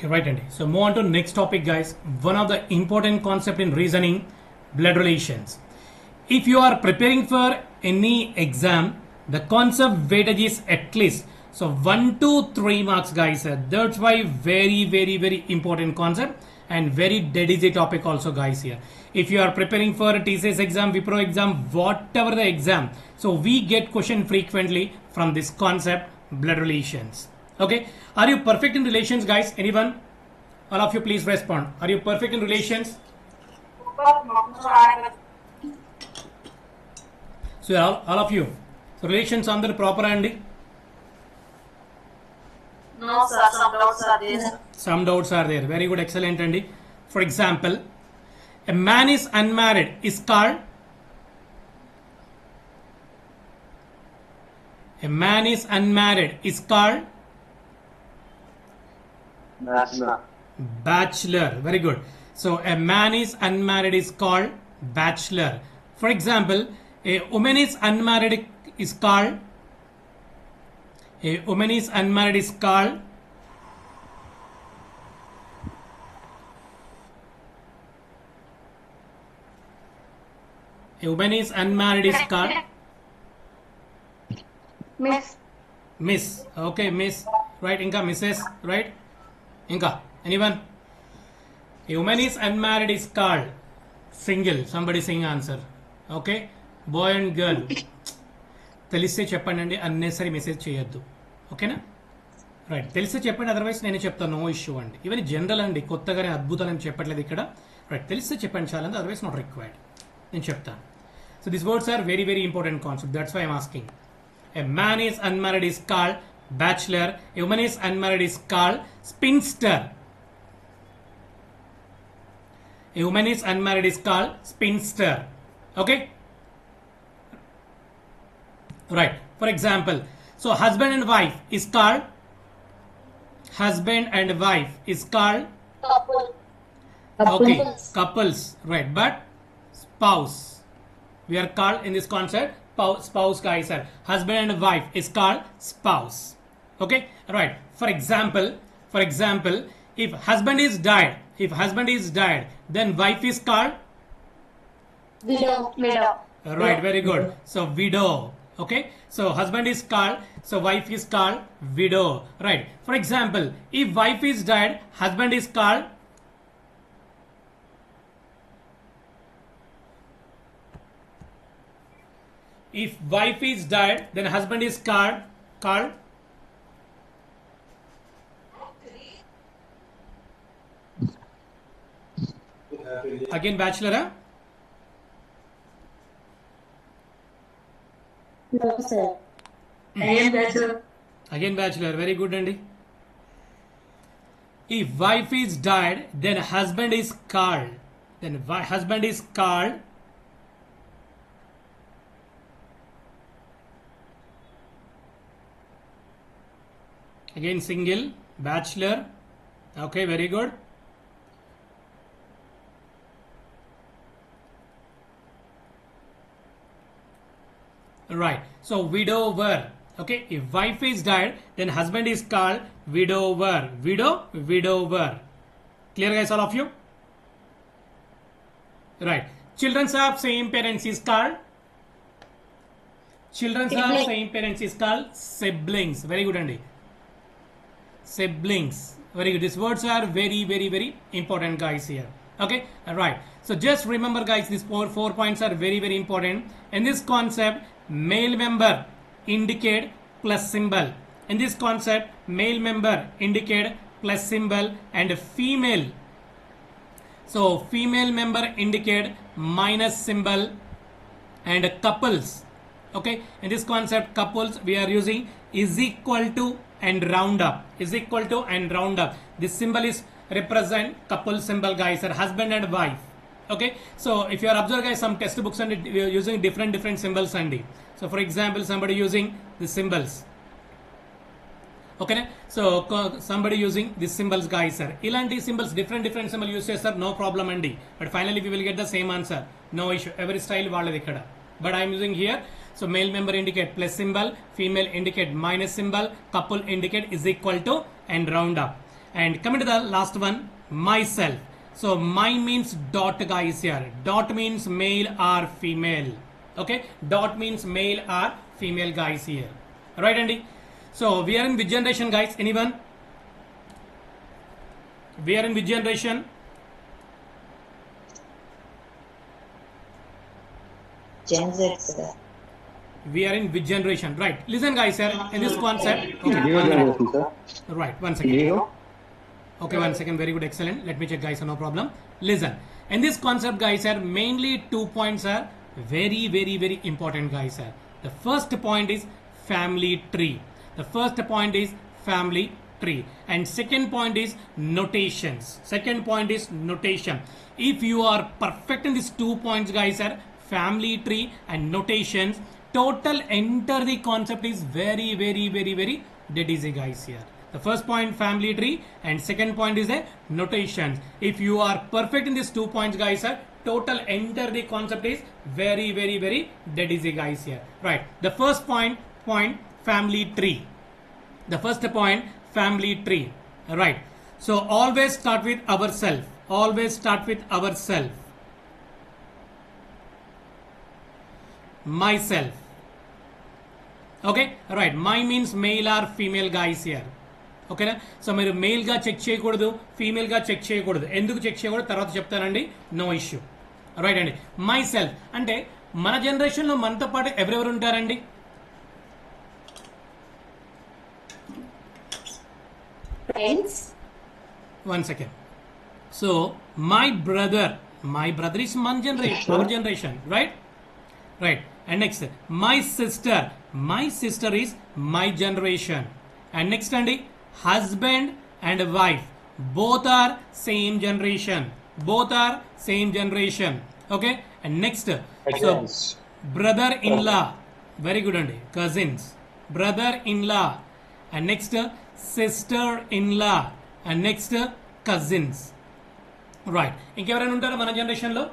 Okay, right, Andy. So move on to next topic, guys. One of the important concept in reasoning, blood relations. If you are preparing for any exam, the concept weightage is at least so 1 to 3 marks, guys. That's why very important concept and very dead easy topic also, guys. Here, if you are preparing for a TCS exam, Wipro exam, whatever the exam, so we get question frequently from this concept, blood relations. Okay, are you perfect in relations, guys? Anyone? All of you, please respond. Are you perfect in relations? So all of you, so relations under proper Andy? No, sir. Some doubts are there. Sir. Some doubts are there. Very good, excellent, Andy. For example, a man is unmarried is called. A man is unmarried is called bachelor. Very good. So a man is unmarried is called bachelor. For example, a woman is unmarried is called. A woman is unmarried is called. A woman is unmarried is called Miss. Miss. Okay, Miss. Right, Inka, Mrs. Right? Inka, anyone? A woman is unmarried is called single. Somebody sing answer. Okay? Boy and girl. తెలిస్తే చెప్పండి అండి, unnecessary message చేయొద్దు. ఓకేనా? Right, తెలిస్తే చెప్పండి, otherwise నేనే చెప్తాను, no issue అండి. ఇవన్నీ జనరల్ అండి, కొత్తగానే అద్భుతాలు ఏం చెప్పట్లేదు ఇక్కడ. రైట్, తెలిస్తే చెప్పండి చాలండి, అదర్వైజ్ నాట్ రిక్వైర్డ్. నేను చెప్తాను. So this words are very important concept. That's why I'm asking. A man is unmarried is called bachelor. A woman is unmarried is called spinster. A woman is unmarried is called spinster. Okay? Right. For example, so husband and wife is called Couple. okay, couples, right? But spouse, we are called in this concept spouse, guys. Are husband and wife is called spouse. Okay, right? For example, if husband is died, then wife is called Widow. right. Very good. So widow. Okay, so husband is called, so wife is called widow. Right? For example, if wife is died, husband is called if wife is died, then husband is called again bachelor, huh? No, sir. Again bachelor. Very good, Andy. If wife is died, then husband is called again single, bachelor. Okay, very good. Right, so widower. Okay, if wife is died, then husband is called widower. Widower. Clear, guys, all of you? Right. Children of same parents is called siblings. Very good, Andy. Siblings. Very good. These words are very important, guys, here. Okay, right. So just remember, guys, these four points are very important. In this concept, male member indicate plus symbol. In this concept, male member indicate plus symbol, and female, so female member indicate minus symbol, and couples. Okay, in this concept, couples, we are using is equal to and round up. This symbol is represent couple symbol, guys, are husband and wife. Okay, so if you are observing, guys, some textbooks and we are using different symbols, Andy. So for example, somebody using the symbols. Okay, so somebody using these symbols, guys, sir. Ilanti symbols, different symbol use చేస్తారు, no problem అండి. But finally we will get the same answer, no issue. Every style వాళ్ళది ఇక్కడ. But I am using here, so male member indicate plus symbol, female indicate minus symbol, couple indicate is equal to and round up. And coming to the last one, myself. So my means dot guys here. Dot means male or female. Okay, dot means male or female guys here. Right, Andy? So we are in which generation, guys? Anyone? We are in which generation? Gen Z, sir. We are in which generation? Right. Listen, guys, here in this concept. Okay, New 1 minute. generation, sir. Right, 1 second. New? Okay, 1 second. Very good, excellent. Let me check, guys. No problem. Listen. In this concept, guys, are mainly 2 points are very, very, very important, guys. Are the first point is family tree. The first point is family tree, and second point is notations. Second point is notation. If you are perfect in these 2 points, guys, are family tree and notations, total enter the concept is very, very, very, very dead easy, guys. Here the first point family tree and second point is a notations. If you are perfect in these 2 points, guys, are total enter the concept is very, very, very dead easy, guys. Here, right, the first point family tree. The first point family tree. Right, so always start with ourself. Always start with ourself. Myself. Okay, right, my means male or female, guys here. ఓకేనా? So మీరు మెయిల్గా check చేయకూడదు, ఫీమేల్గా check చేయకూడదు. ఎందుకు check చేయకూడదు తర్వాత చెప్తానండి, no issue. Right అండి. My self అంటే మన జనరేషన్లో మనతో పాటు ఎవరెవరు ఉంటారండి? Friends. 1 second. So my brother is one generation, our generation, right? Right. And next, my sister is my generation. And next, Andy, husband and wife, both are same generation. Okay. And next, so brother-in-law, very good, Andy. Cousins, brother-in-law. And next, sister-in-law. And next, cousins. Right. ఇంకెవరైనా ఉంటారా మన జనరేషన్లో?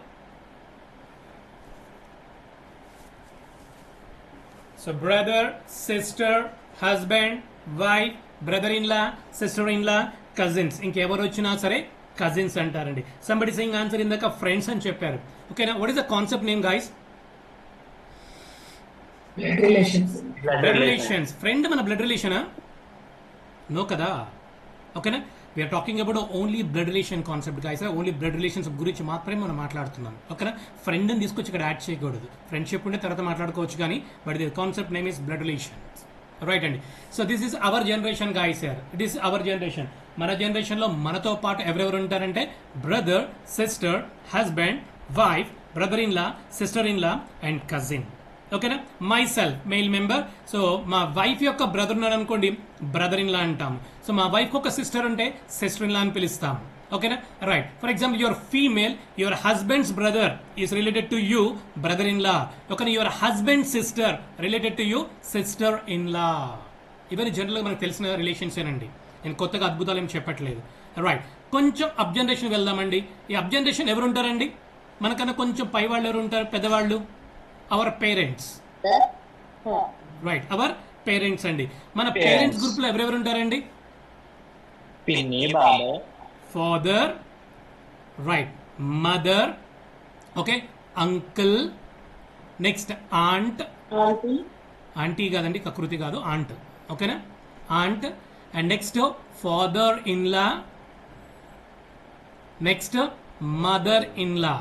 So brother, sister, husband, wife, brother-in-law, sister-in-law, cousins. ఇంకెవరు వచ్చినా సరే cousins అంటారండి. Somebody sing answer ఇందాక friends అని చెప్పారు. ఓకేనా? What is the concept name, guys? Blood relations. Friend మన బ్లడ్ రిలేషనా? నో కదా. ఓకేనా? We're talking about only blood relation concept, guys. Only blood relations గురించి మాత్రమే మనం మాట్లాడుతున్నాం. ఓకేనా? ఫ్రెండ్ని తీసుకొచ్చి ఇక్కడ యాడ్ చేయకూడదు. ఫ్రెండ్షిప్ ఉంటే తర్వాత మాట్లాడుకోవచ్చు కానీ, but the concept name is blood relations. Right అండి. So this is our generation, guys. Here it is our generation. మన జనరేషన్లో మనతో పాటు ఎవరెవరు ఉంటారంటే brother, sister, husband, wife, brother in law, sister in law and cousin. ఓకేనా? Myself male member. So మా wife యొక్క బ్రదర్ ఉన్నాడు అనుకోండి, బ్రదర్ ఇన్ లా అంటాము. సో మా వైఫ్ ఒక సిస్టర్ ఉంటే సిస్టర్ ఇన్ లా అని పిలుస్తాము. ఓకేనా? Right. For example, your female, your husband's brother is related to you, brother in law. ఓకేనా? Your husband sister related to you, sister in law. ఇవన్నీ జనరల్గా మనకు తెలిసిన రిలేషన్స్ ఏనండి. నేను కొత్తగా అద్భుతాలు ఏం చెప్పట్లేదు. రైట్. కొంచెం అబ్ జనరేషన్ వెళ్దామండి. ఈ అబ్ జనరేషన్ ఎవరు ఉంటారండి? మనకన్నా కొంచెం పై వాళ్ళు ఎవరు ఉంటారు? పెద్దవాళ్ళు, our parents. Right, our parents అండి. మన పేరెంట్స్ గ్రూప్ లో ఎవరెవరు ఉంటారండి? పిన్ని, బాబాయ్, father, right, mother, okay, uncle, next aunt. Aunty కాదండి, కకృతి కాదు, ఆంట్. ఓకేనా? Aunt. And next father in law, next mother in law.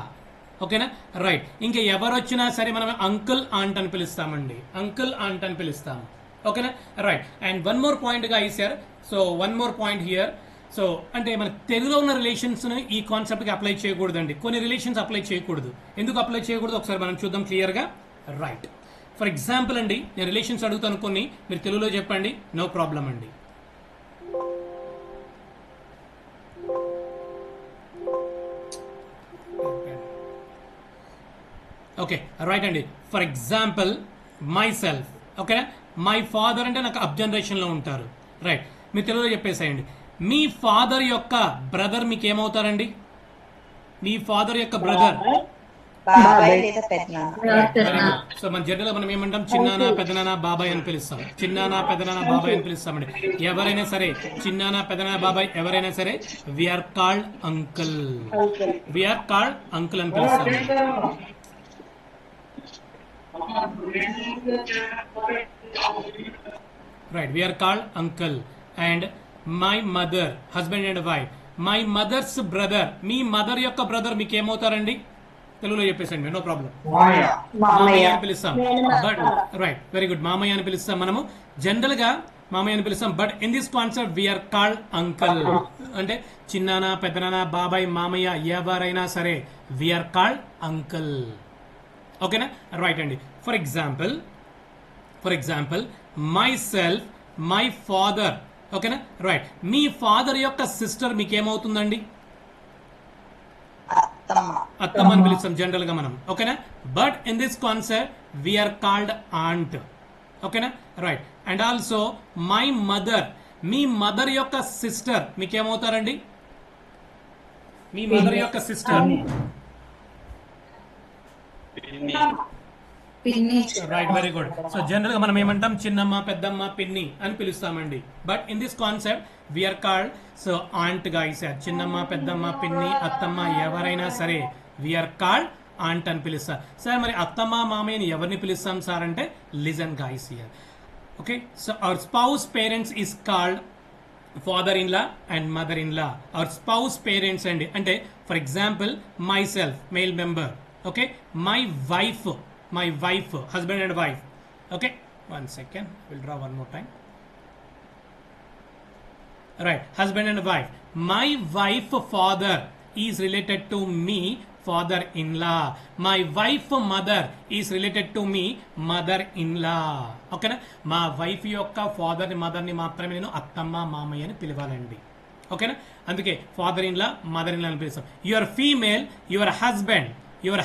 ఓకేనా? రైట్. ఇంకా ఎవరు వచ్చినా సరే మనం అంకుల్ ఆంట్ అని పిలుస్తామండి. అంకుల్ ఆంట్ అని పిలుస్తాము. ఓకేనా? Right. And one more point guys here. So one more point here. So అంటే మన తెలుగులో ఉన్న రిలేషన్స్ని ఈ కాన్సెప్ట్కి అప్లై చేయకూడదండి. కొన్ని రిలేషన్స్ అప్లై చేయకూడదు. ఎందుకు అప్లై చేయకూడదు ఒకసారి మనం చూద్దాం క్లియర్గా. రైట్. ఫర్ ఎగ్జాంపుల్ అండి, నేను రిలేషన్స్ అడుగుతాను కొన్ని, మీరు తెలుగులో చెప్పండి, నో ప్రాబ్లం అండి. ఓకే, రైట్ అండి. For example, myself. ఓకేనా? మై ఫాదర్ అంటే నాకు అబ్ జనరేషన్లో ఉంటారు. రైట్. మీరు తెలుగులో చెప్పేసేయండి. మీ ఫాదర్ యొక్క బ్రదర్ మీకు ఏమవుతారండి? మీ ఫాదర్ యొక్క బ్రదర్ బాబాయ్ లేదా పెద్దనాన్న. సో మన జనరల్ మనం ఏమంటాం, చిన్నాన్న పెదనాన్న బాబాయ్ అని పిలుస్తాం. చిన్నాన్న పెదనాన్న బాబాయ్ అని పిలుస్తామండి. ఎవరైనా సరే చిన్నాన్న పెదనాన్న బాబాయ్ ఎవరైనా సరే we are called uncle. We're called uncle అని పిలుస్తాం. Right, we're called uncle. And my mother, husband and wife. My mother's brother, మీ మదర్ యొక్క బ్రదర్ మీకు ఏమవుతారండి? తెలుగులో చెప్పేసండి, నో ప్రాబ్లం. మామయ్య అని పిలుస్తాం. బట్ రైట్, వెరీ గుడ్, మామయ్య అని పిలుస్తాం మనము. జనరల్ గా మామయ్య అని పిలుస్తాం. But in this concept we are called uncle. అంటే చిన్నాన్న పెద్దనాన్న బాబాయ్ మామయ్య ఎవరైనా సరే వీఆర్ కాల్డ్ అంకల్. ఓకేనా? రైట్ అండి. For example myself, my father. ఓకేనా? రైట్. మీ ఫాదర్ యొక్క సిస్టర్ మీకు ఏమవుతుందండి? అత్తమ్మ అని పిలుస్తాం జనరల్ గా మనం. ఓకేనా? But in this concept we are called aunt. ఓకేనా? Right. And also my mother, మీ మదర్ యొక్క సిస్టర్ మీకు ఏమవుతారండి? మీ మదర్ యొక్క sister right, very good. So general గా మనం ఏమంటాం, చిన్నమ్మ పెద్దమ్మ పిన్ని అని పిలుస్తామండి. But in this concept we are called so aunt guys. చిన్నమ్మ పెద్దమ్మ పిన్ని అత్తమ్మ ఎవరైనా సరే వీఆర్ కాల్డ్ ఆంట్ అని పిలుస్తారు. సార్ మరి అత్తమ్మ మామయ్యని ఎవరిని పిలుస్తాం సార్ అంటే, listen guys here. Okay, so our spouse parents is called father in law and mother in law. Our spouse parents అండి అంటే for example myself male member. Okay, my wife, husband and wife. Okay, one second, we'll draw one more time. Right, husband and wife. My wife father is related to me, father-in-law. My wife mother is related to me, mother-in-law. Okay na? మా wife యొక్క father ని mother ని మాత్రమే నేను అత్తమ్మ మామయ్య అని పిలవాలండి. ఓకేనా? అందుకే father in law mother in లా అని పిలుస్తాం. Your female, your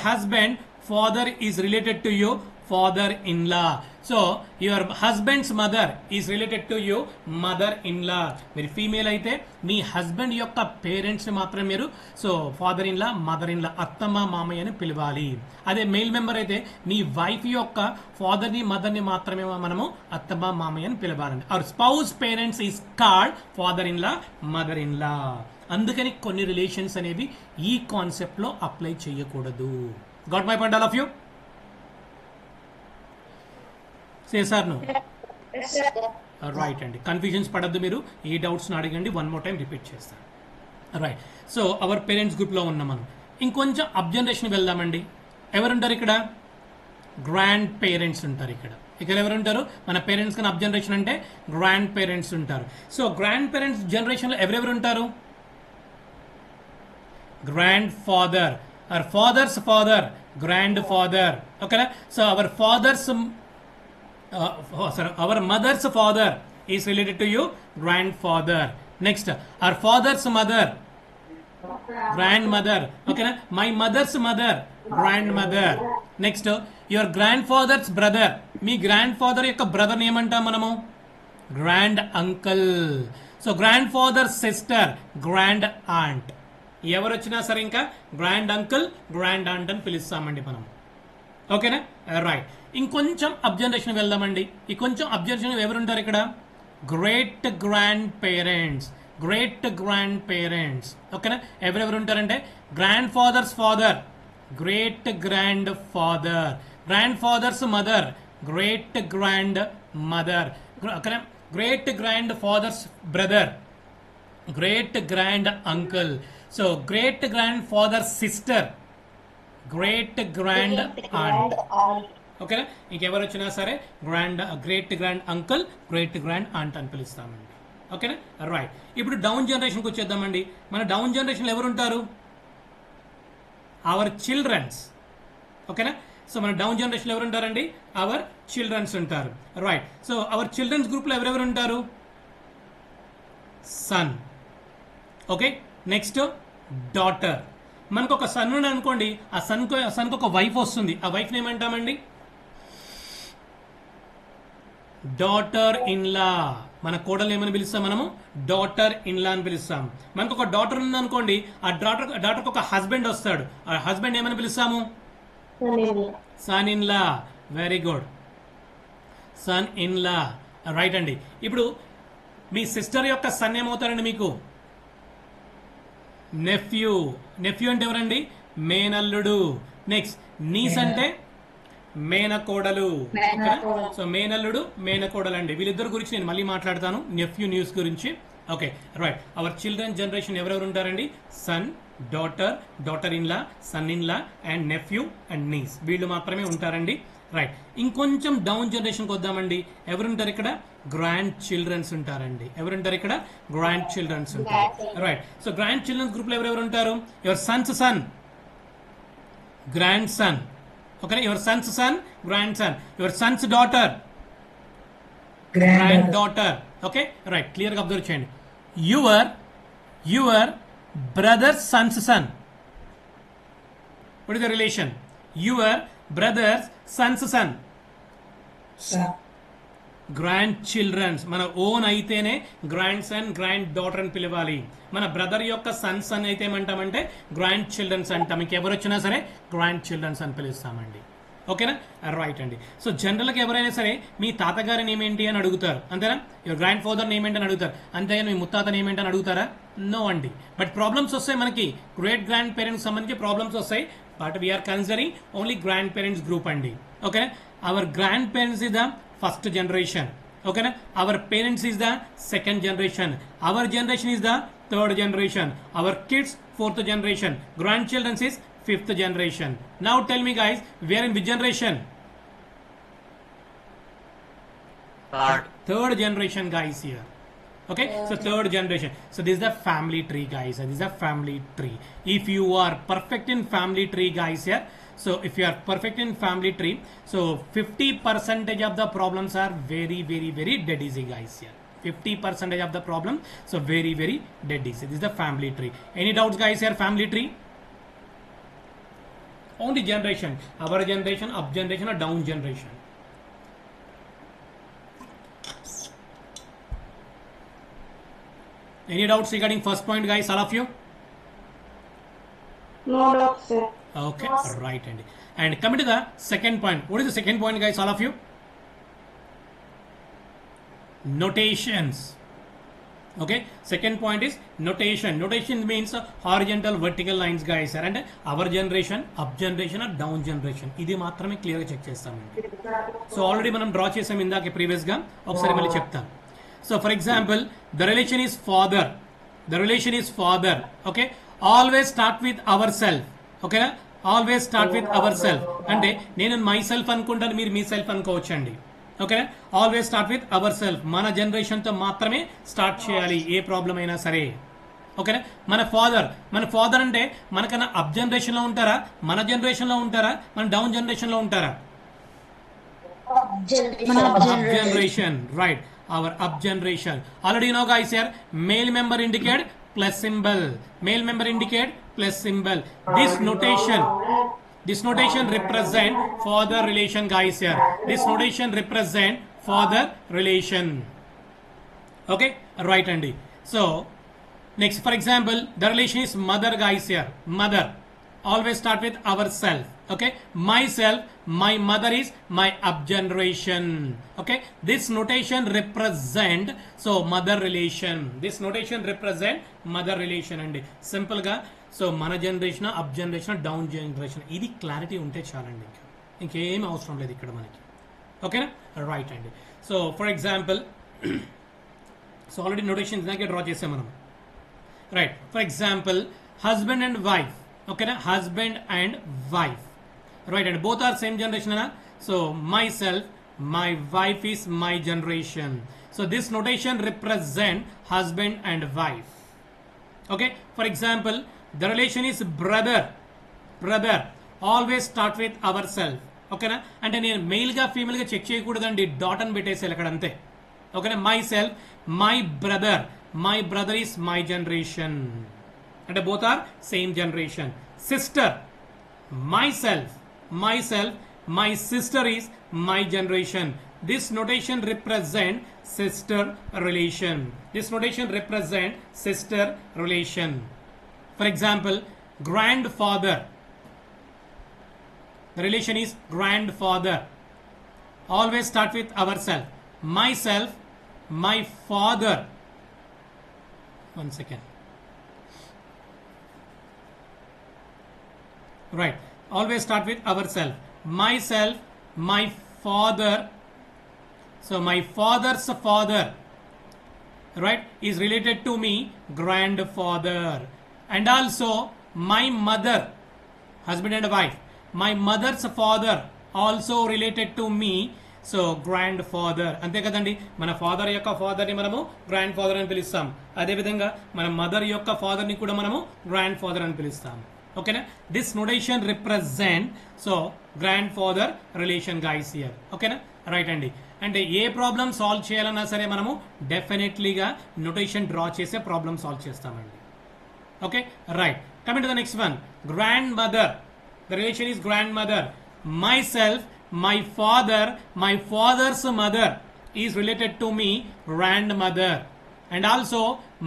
husband father is related to you, father-in-law. So your husband's mother is related to you, mother-in-law. మీరు ఫీమేల్ అయితే మీ హస్బెండ్ యొక్క పేరెంట్స్ ని మాత్రం మీరు so father in law mother in law అత్తమ్మ మామయ్య అని పిలవాలి. అదే మెయిల్ మెంబర్ అయితే మీ వైఫ్ యొక్క ఫాదర్ ని మదర్ ని మాత్రమే మనము అత్తమ్మ మామయ్య అని పిలవాలండి. Our spouse parents is called father in law mother in law. అందుకని కొన్ని రిలేషన్స్ అనేవి ఈ కాన్సెప్ట్ లో అప్లై చేయకూడదు. Got my point, all of you? Say sir, no. Right అండి, కన్ఫ్యూజన్స్ పడద్దు మీరు. ఏ డౌట్స్ అడగండి, వన్ మోర్ టైం రిపీట్ చేస్తాను. Right. So our parents group లో ఉన్నాం మనం. ఇంకొంచెం అప్ జనరేషన్ వెళ్దామండి. ఎవరుంటారు ఇక్కడ? గ్రాండ్ పేరెంట్స్ ఉంటారు ఇక్కడ ఎవరు ఉంటారు? మన పేరెంట్స్ కన్నా అప్ జనరేషన్ అంటే గ్రాండ్ పేరెంట్స్ ఉంటారు. సో గ్రాండ్ పేరెంట్స్ జనరేషన్ లో ఎవరెవరు ఉంటారు? Grand father, our father's father, grandfather. Okay, so our our mother's father is related to you, grandfather. Next, our father's mother, grandmother. Okay, my mother's mother, grandmother. Next, your grandfather's brother, me grandfather యొక్క brother name అంటాం మనము grand uncle. So grandfather's sister, grand aunt. ఎవరు వచ్చినా సరే ఇంకా grand uncle grand aunt అని పిలుస్తామండి మనం. ఓకేనా? రైట్. ఇంకొంచెం అప్ జనరేషన్ వెళ్దామండి. ఈ కొంచెం అప్ జనరేషన్ ఎవరుంటారు ఇక్కడ? Great grandparents. ఓకేనా? ఎవరెవరు ఉంటారంటే grandfather's father, great grandfather, grandfather's mother, great grandmother. ఓకేనా? Great grandfather's brother, great grand uncle. So great grandfather sister, great grand aunt. ఓకేనా? ఇంకెవరు వచ్చినా సరే great grand uncle, great grand aunt అని పిలుస్తామండి. ఓకేనా? Right. ఇప్పుడు down జనరేషన్కి వచ్చేద్దామండి. మన డౌన్ జనరేషన్లో ఎవరు ఉంటారు? Our childrens. ఓకేనా? సో మన డౌన్ జనరేషన్లో ఎవరు ఉంటారండి? అవర్ చిల్డ్రన్స్ ఉంటారు. రైట్. సో అవర్ చిల్డ్రన్స్ గ్రూప్లో ఎవరెవరు ఉంటారు? సన్. Okay, next daughter. మనకు ఒక సన్ ఉన్నాడు అనుకోండి, ఆ సన్కి ఒక వైఫ్ వస్తుంది. ఆ వైఫ్ ఏమంటామండి? Daughter in law. మన కోడలు ఏమని పిలుస్తాం మనము? డాటర్ ఇన్ లా అని పిలుస్తాం. మనకు ఒక డాటర్ ఉంది అనుకోండి, ఆ డాటర్కి ఒక హస్బెండ్ వస్తాడు. ఆ హస్బెండ్ ఏమని పిలుస్తాము? Son in law, very good, son in law, right అండి. ఇప్పుడు మీ సిస్టర్ యొక్క సన్ ఏమవుతారండి మీకు? నెఫ్యూ. నెఫ్యూ అంటే ఎవరండి? మేనల్లుడు. నెక్స్ట్ నీస్ అంటే మేనకోడలు. సో మేనల్లుడు, మేనకోడలు అండి. వీళ్ళిద్దరు గురించి నేను మళ్ళీ మాట్లాడతాను, నెఫ్యూ న్యూస్ గురించి. Okay right. Our children generation ఎవరెవరు ఉంటారండి? Son, daughter, daughter in law, son in law and nephew and niece, వీళ్ళు మాత్రమే ఉంటారండి. రైట్. ఇంకొంచెం డౌన్ జనరేషన్కి వద్దామండి. ఎవరుంటారు ఇక్కడ? గ్రాండ్ చిల్డ్రన్స్ ఉంటారండి. ఎవరుంటారు ఇక్కడ? గ్రాండ్ చిల్డ్రన్స్ ఉంటారు. Right. So grandchildrens group లో ఎవరెవరు ఉంటారు? Your son's son, grandson. Okay, your son's son, grandson. Your son's daughter, granddaughter. Okay right, clear గా అబ్జర్వ్ చేయండి. Your brother son's son, what is the relation? Your brother's son's son, grandchildrens. మన own అయితేనే grandson, granddaughter అని పిలవాలి. మన brother యొక్క Sons అని అయితే ఏమంటామంటే గ్రాండ్ చిల్డ్రన్స్ అంటాం. మీకు ఎవరు వచ్చినా సరే గ్రాండ్ చిల్డ్రన్స్ అని పిలుస్తామండి. ఓకేనా? రైట్ అండి. సో జనరల్గా ఎవరైనా సరే మీ తాతగారి నేమ్ ఏంటి అని అడుగుతారు, అంతేనా? యువర్ గ్రాండ్ ఫాదర్ నేమ్ ఏంటి అని అడుగుతారు, అంతేగాని మీ ముత్తాత నేమ్ ఏంటి అని అడుగుతారా? నో అండి. బట్ ప్రాబ్లమ్స్ వస్తాయి మనకి, గ్రేట్ గ్రాండ్ పేరెంట్స్ సంబంధించి ప్రాబ్లమ్స్ వస్తాయి. But we are considering only grandparents group అండి. Okay, our grandparents is the first generation. ఓకేనా? Our parents is the second generation. Our generation is the third generation. Our kids fourth generation. Grandchildrens is fifth generation. Now tell me guys, we are in which generation? Third generation guys here. Okay, so third generation. So this is the family tree guys. This is a family tree. If you are perfect in family tree guys here, so if you are perfect in family tree, so 50% of the problems are very dead easy guys here. 50% of the problem, so very dead easy. This is the family tree. Any doubts guys here? Family tree, only generation, our generation, up generation or down generation. Any doubts regarding first point guys, all of you? No doubts, sir. Okay, right. And coming to the second point. What is the second point guys, all of you? Notations. Okay, second point is notation. Notation means horizontal, vertical lines guys, and our generation, up generation or down generation. ఇది మాత్రమే clear గా check చేస్తామండి. So already మనం draw చేసాం ఇందాక previous గా, ఒకసారి మళ్ళీ చెప్తాను. So for example, the relation is father. The relation is father. Okay, always start with ourself. ఓకేనా? Always start with ourself అంటే నేను మై సెల్ఫ్ అనుకుంటాను, మీరు మీ సెల్ఫ్ అనుకోవచ్చండి. ఓకే, always start with ourself. మన జనరేషన్ తో మాత్రమే స్టార్ట్ చేయాలి ఏ ప్రాబ్లం అయినా సరే. ఓకేనా? మన ఫాదర్ అంటే మనకన్నా అప్ జనరేషన్ లో ఉంటారా, మన జనరేషన్ లో ఉంటారా, మన డౌన్ జనరేషన్ లో ఉంటారా? Up generation, right. Our up generation. Already know guys here, male member indicate plus symbol. Male member indicate plus symbol. This notation represent father relation guys here. This notation represent father relation. Okay, right Andy. So next, for example, the relation is mother guys here. Mother. Always start with ourself. Okay, myself, my mother is my up generation. Okay, this notation represent so mother relation. This notation represent mother relation and simple ga. So మన generation, up generation, down generation, ఇది clarity ఉంటే చాలండి, ఇంకేం అవసరం లేదు ఇక్కడ మనకి. ఓకేనా? రైట్ అండి. So for example, so already notation ఇందాకే డ్రా చేసాం మనం. Right. For example, husband and wife. ఓకేనా? Husband and wife. Right and both are same generation అనా? So myself, my wife is my generation. So this notation represent husband and wife. Okay. For example, the relation is brother. Always start with ourself. ఓకేనా? అంటే నేను mail గా female గా check చేయకూడదండి, dot అని పెట్టేసేయాలి అక్కడ అంతే. ఓకేనా? Myself, my brother is my generation అంటే both are same generation. Sister, myself, my sister is my generation. This notation represent sister relation. For example, grandfather. the relation is grandfather. Always start with ourself. Myself, my father. One second. Right. Always start with ourself. Myself, my father. So my father's father, right, is related to me, grandfather. And also my mother, husband and wife, my mother's father also related to me, so grand father. అంతే కదండి, మన father యొక్క ఫాదర్ని మనము grand father అని పిలుస్తాం. అదేవిధంగా మన మదర్ యొక్క ఫాదర్ని కూడా మనము గ్రాండ్ ఫాదర్ అని పిలుస్తాం. ఓకేనా? This notation represent so grand father relation guys here. ఓకేనా? రైట్ అండి. అంటే ఏ ప్రాబ్లం సాల్వ్ చేయాలన్నా సరే మనము డెఫినెట్లీగా నొటేషన్ డ్రా చేసే ప్రాబ్లం సాల్వ్ చేస్తామండి. Okay, right. Coming to the next one, grand mother. The relation is grand mother. My self, my father, my father's mother is related to me, grandmother. And also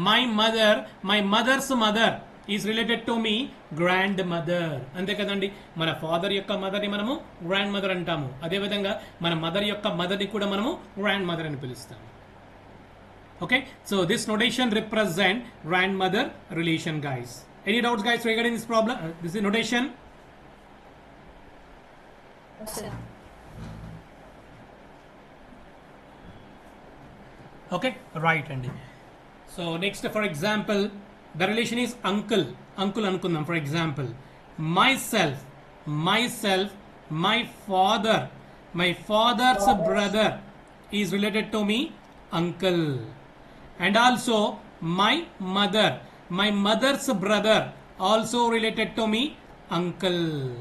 my mother, my mother's mother is related to me, grandmother. అంతే కదండి, మన father యొక్క మదర్ని మనము grand mother అంటాము. అదేవిధంగా మన mother యొక్క మదర్ని కూడా మనము గ్రాండ్ మదర్ అని పిలుస్తాము. Okay, so this notation represent grandmother relation guys. Any doubts guys regarding this problem, this notation? Okay, right అండి. So next, for example the relation is uncle. Uncle అనుకుందాం. For example myself, myself, my father, my father's brother is related to me, uncle. And also my mother, my mother's brother also related to me, uncle.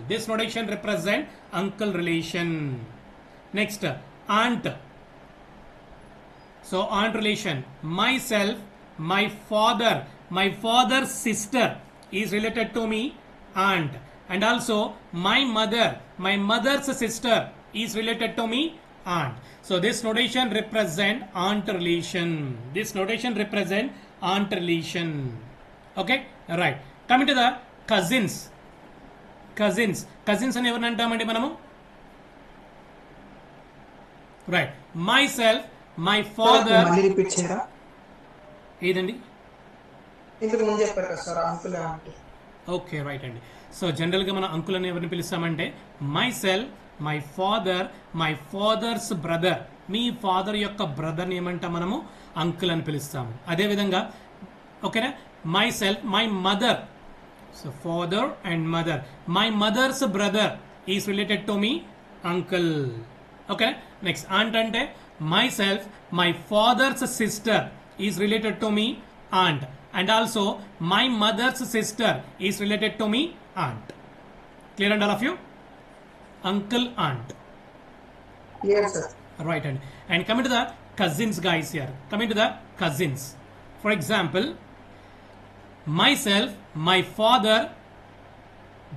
This notation represent uncle relation. Next, aunt. So aunt relation, myself, my father, my father's sister is related to me, aunt. And also my mother, my mother's sister is related to me, aunt. So this notation represent aunt relation. This notation represent aunt relation. Okay, right. Coming to the cousins. Cousins, cousins అని ఎవరిని అంటామండి మనము? Right. Myself, my father. ఏదండి? Okay, right అండి. సో జనరల్గా మన uncle అని ఎవరిని పిలుస్తామంటే myself, my father, my father's brother. మీ ఫాదర్ యొక్క బ్రదర్ని ఏమంటాం మనము? అంకుల్ అని పిలుస్తాము. అదేవిధంగా ఓకేనా, myself, my mother. So father and mother. My mother's brother is related to me, uncle. Okay. Next, aunt ante myself, my father's sister is related to me, aunt. And also my mother's sister is related to me, aunt. Clear and all of you? Uncle, aunt. Yes, sir. Right. And coming to the cousins guys here. Coming to the cousins. For example, myself, my father,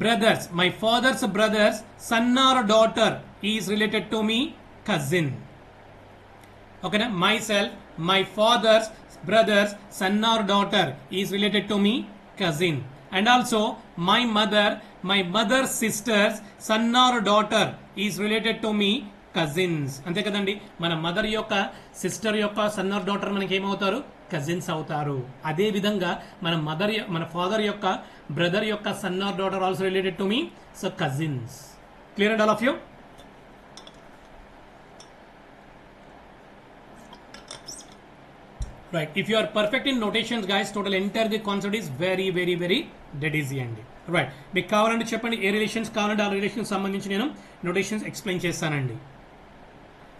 brothers, my father's brothers, son or daughter is related to me, cousin. Okay, na? Myself, my father's brothers, son or daughter is related to me, cousin. And also my mother, my mother's sisters, son or daughter is related to me, cousins. అంతే కదండి, మన mother యొక్క sister యొక్క son or daughter మనకి ఏమవుతారు? Cousins అవుతారు. అదే విధంగా మన ఫాదర్ యొక్క బ్రదర్ యొక్క son or daughter also related to me, so cousins. Clear and all of you? Right. If you are perfect in notations guys, total entire the concept is very very very dead easy అండి. Right. మీకు కావాలంటే చెప్పండి, ఏ relations కావాలంటే ఆ relations సంబంధించి నేను notations explain చేస్తానండి.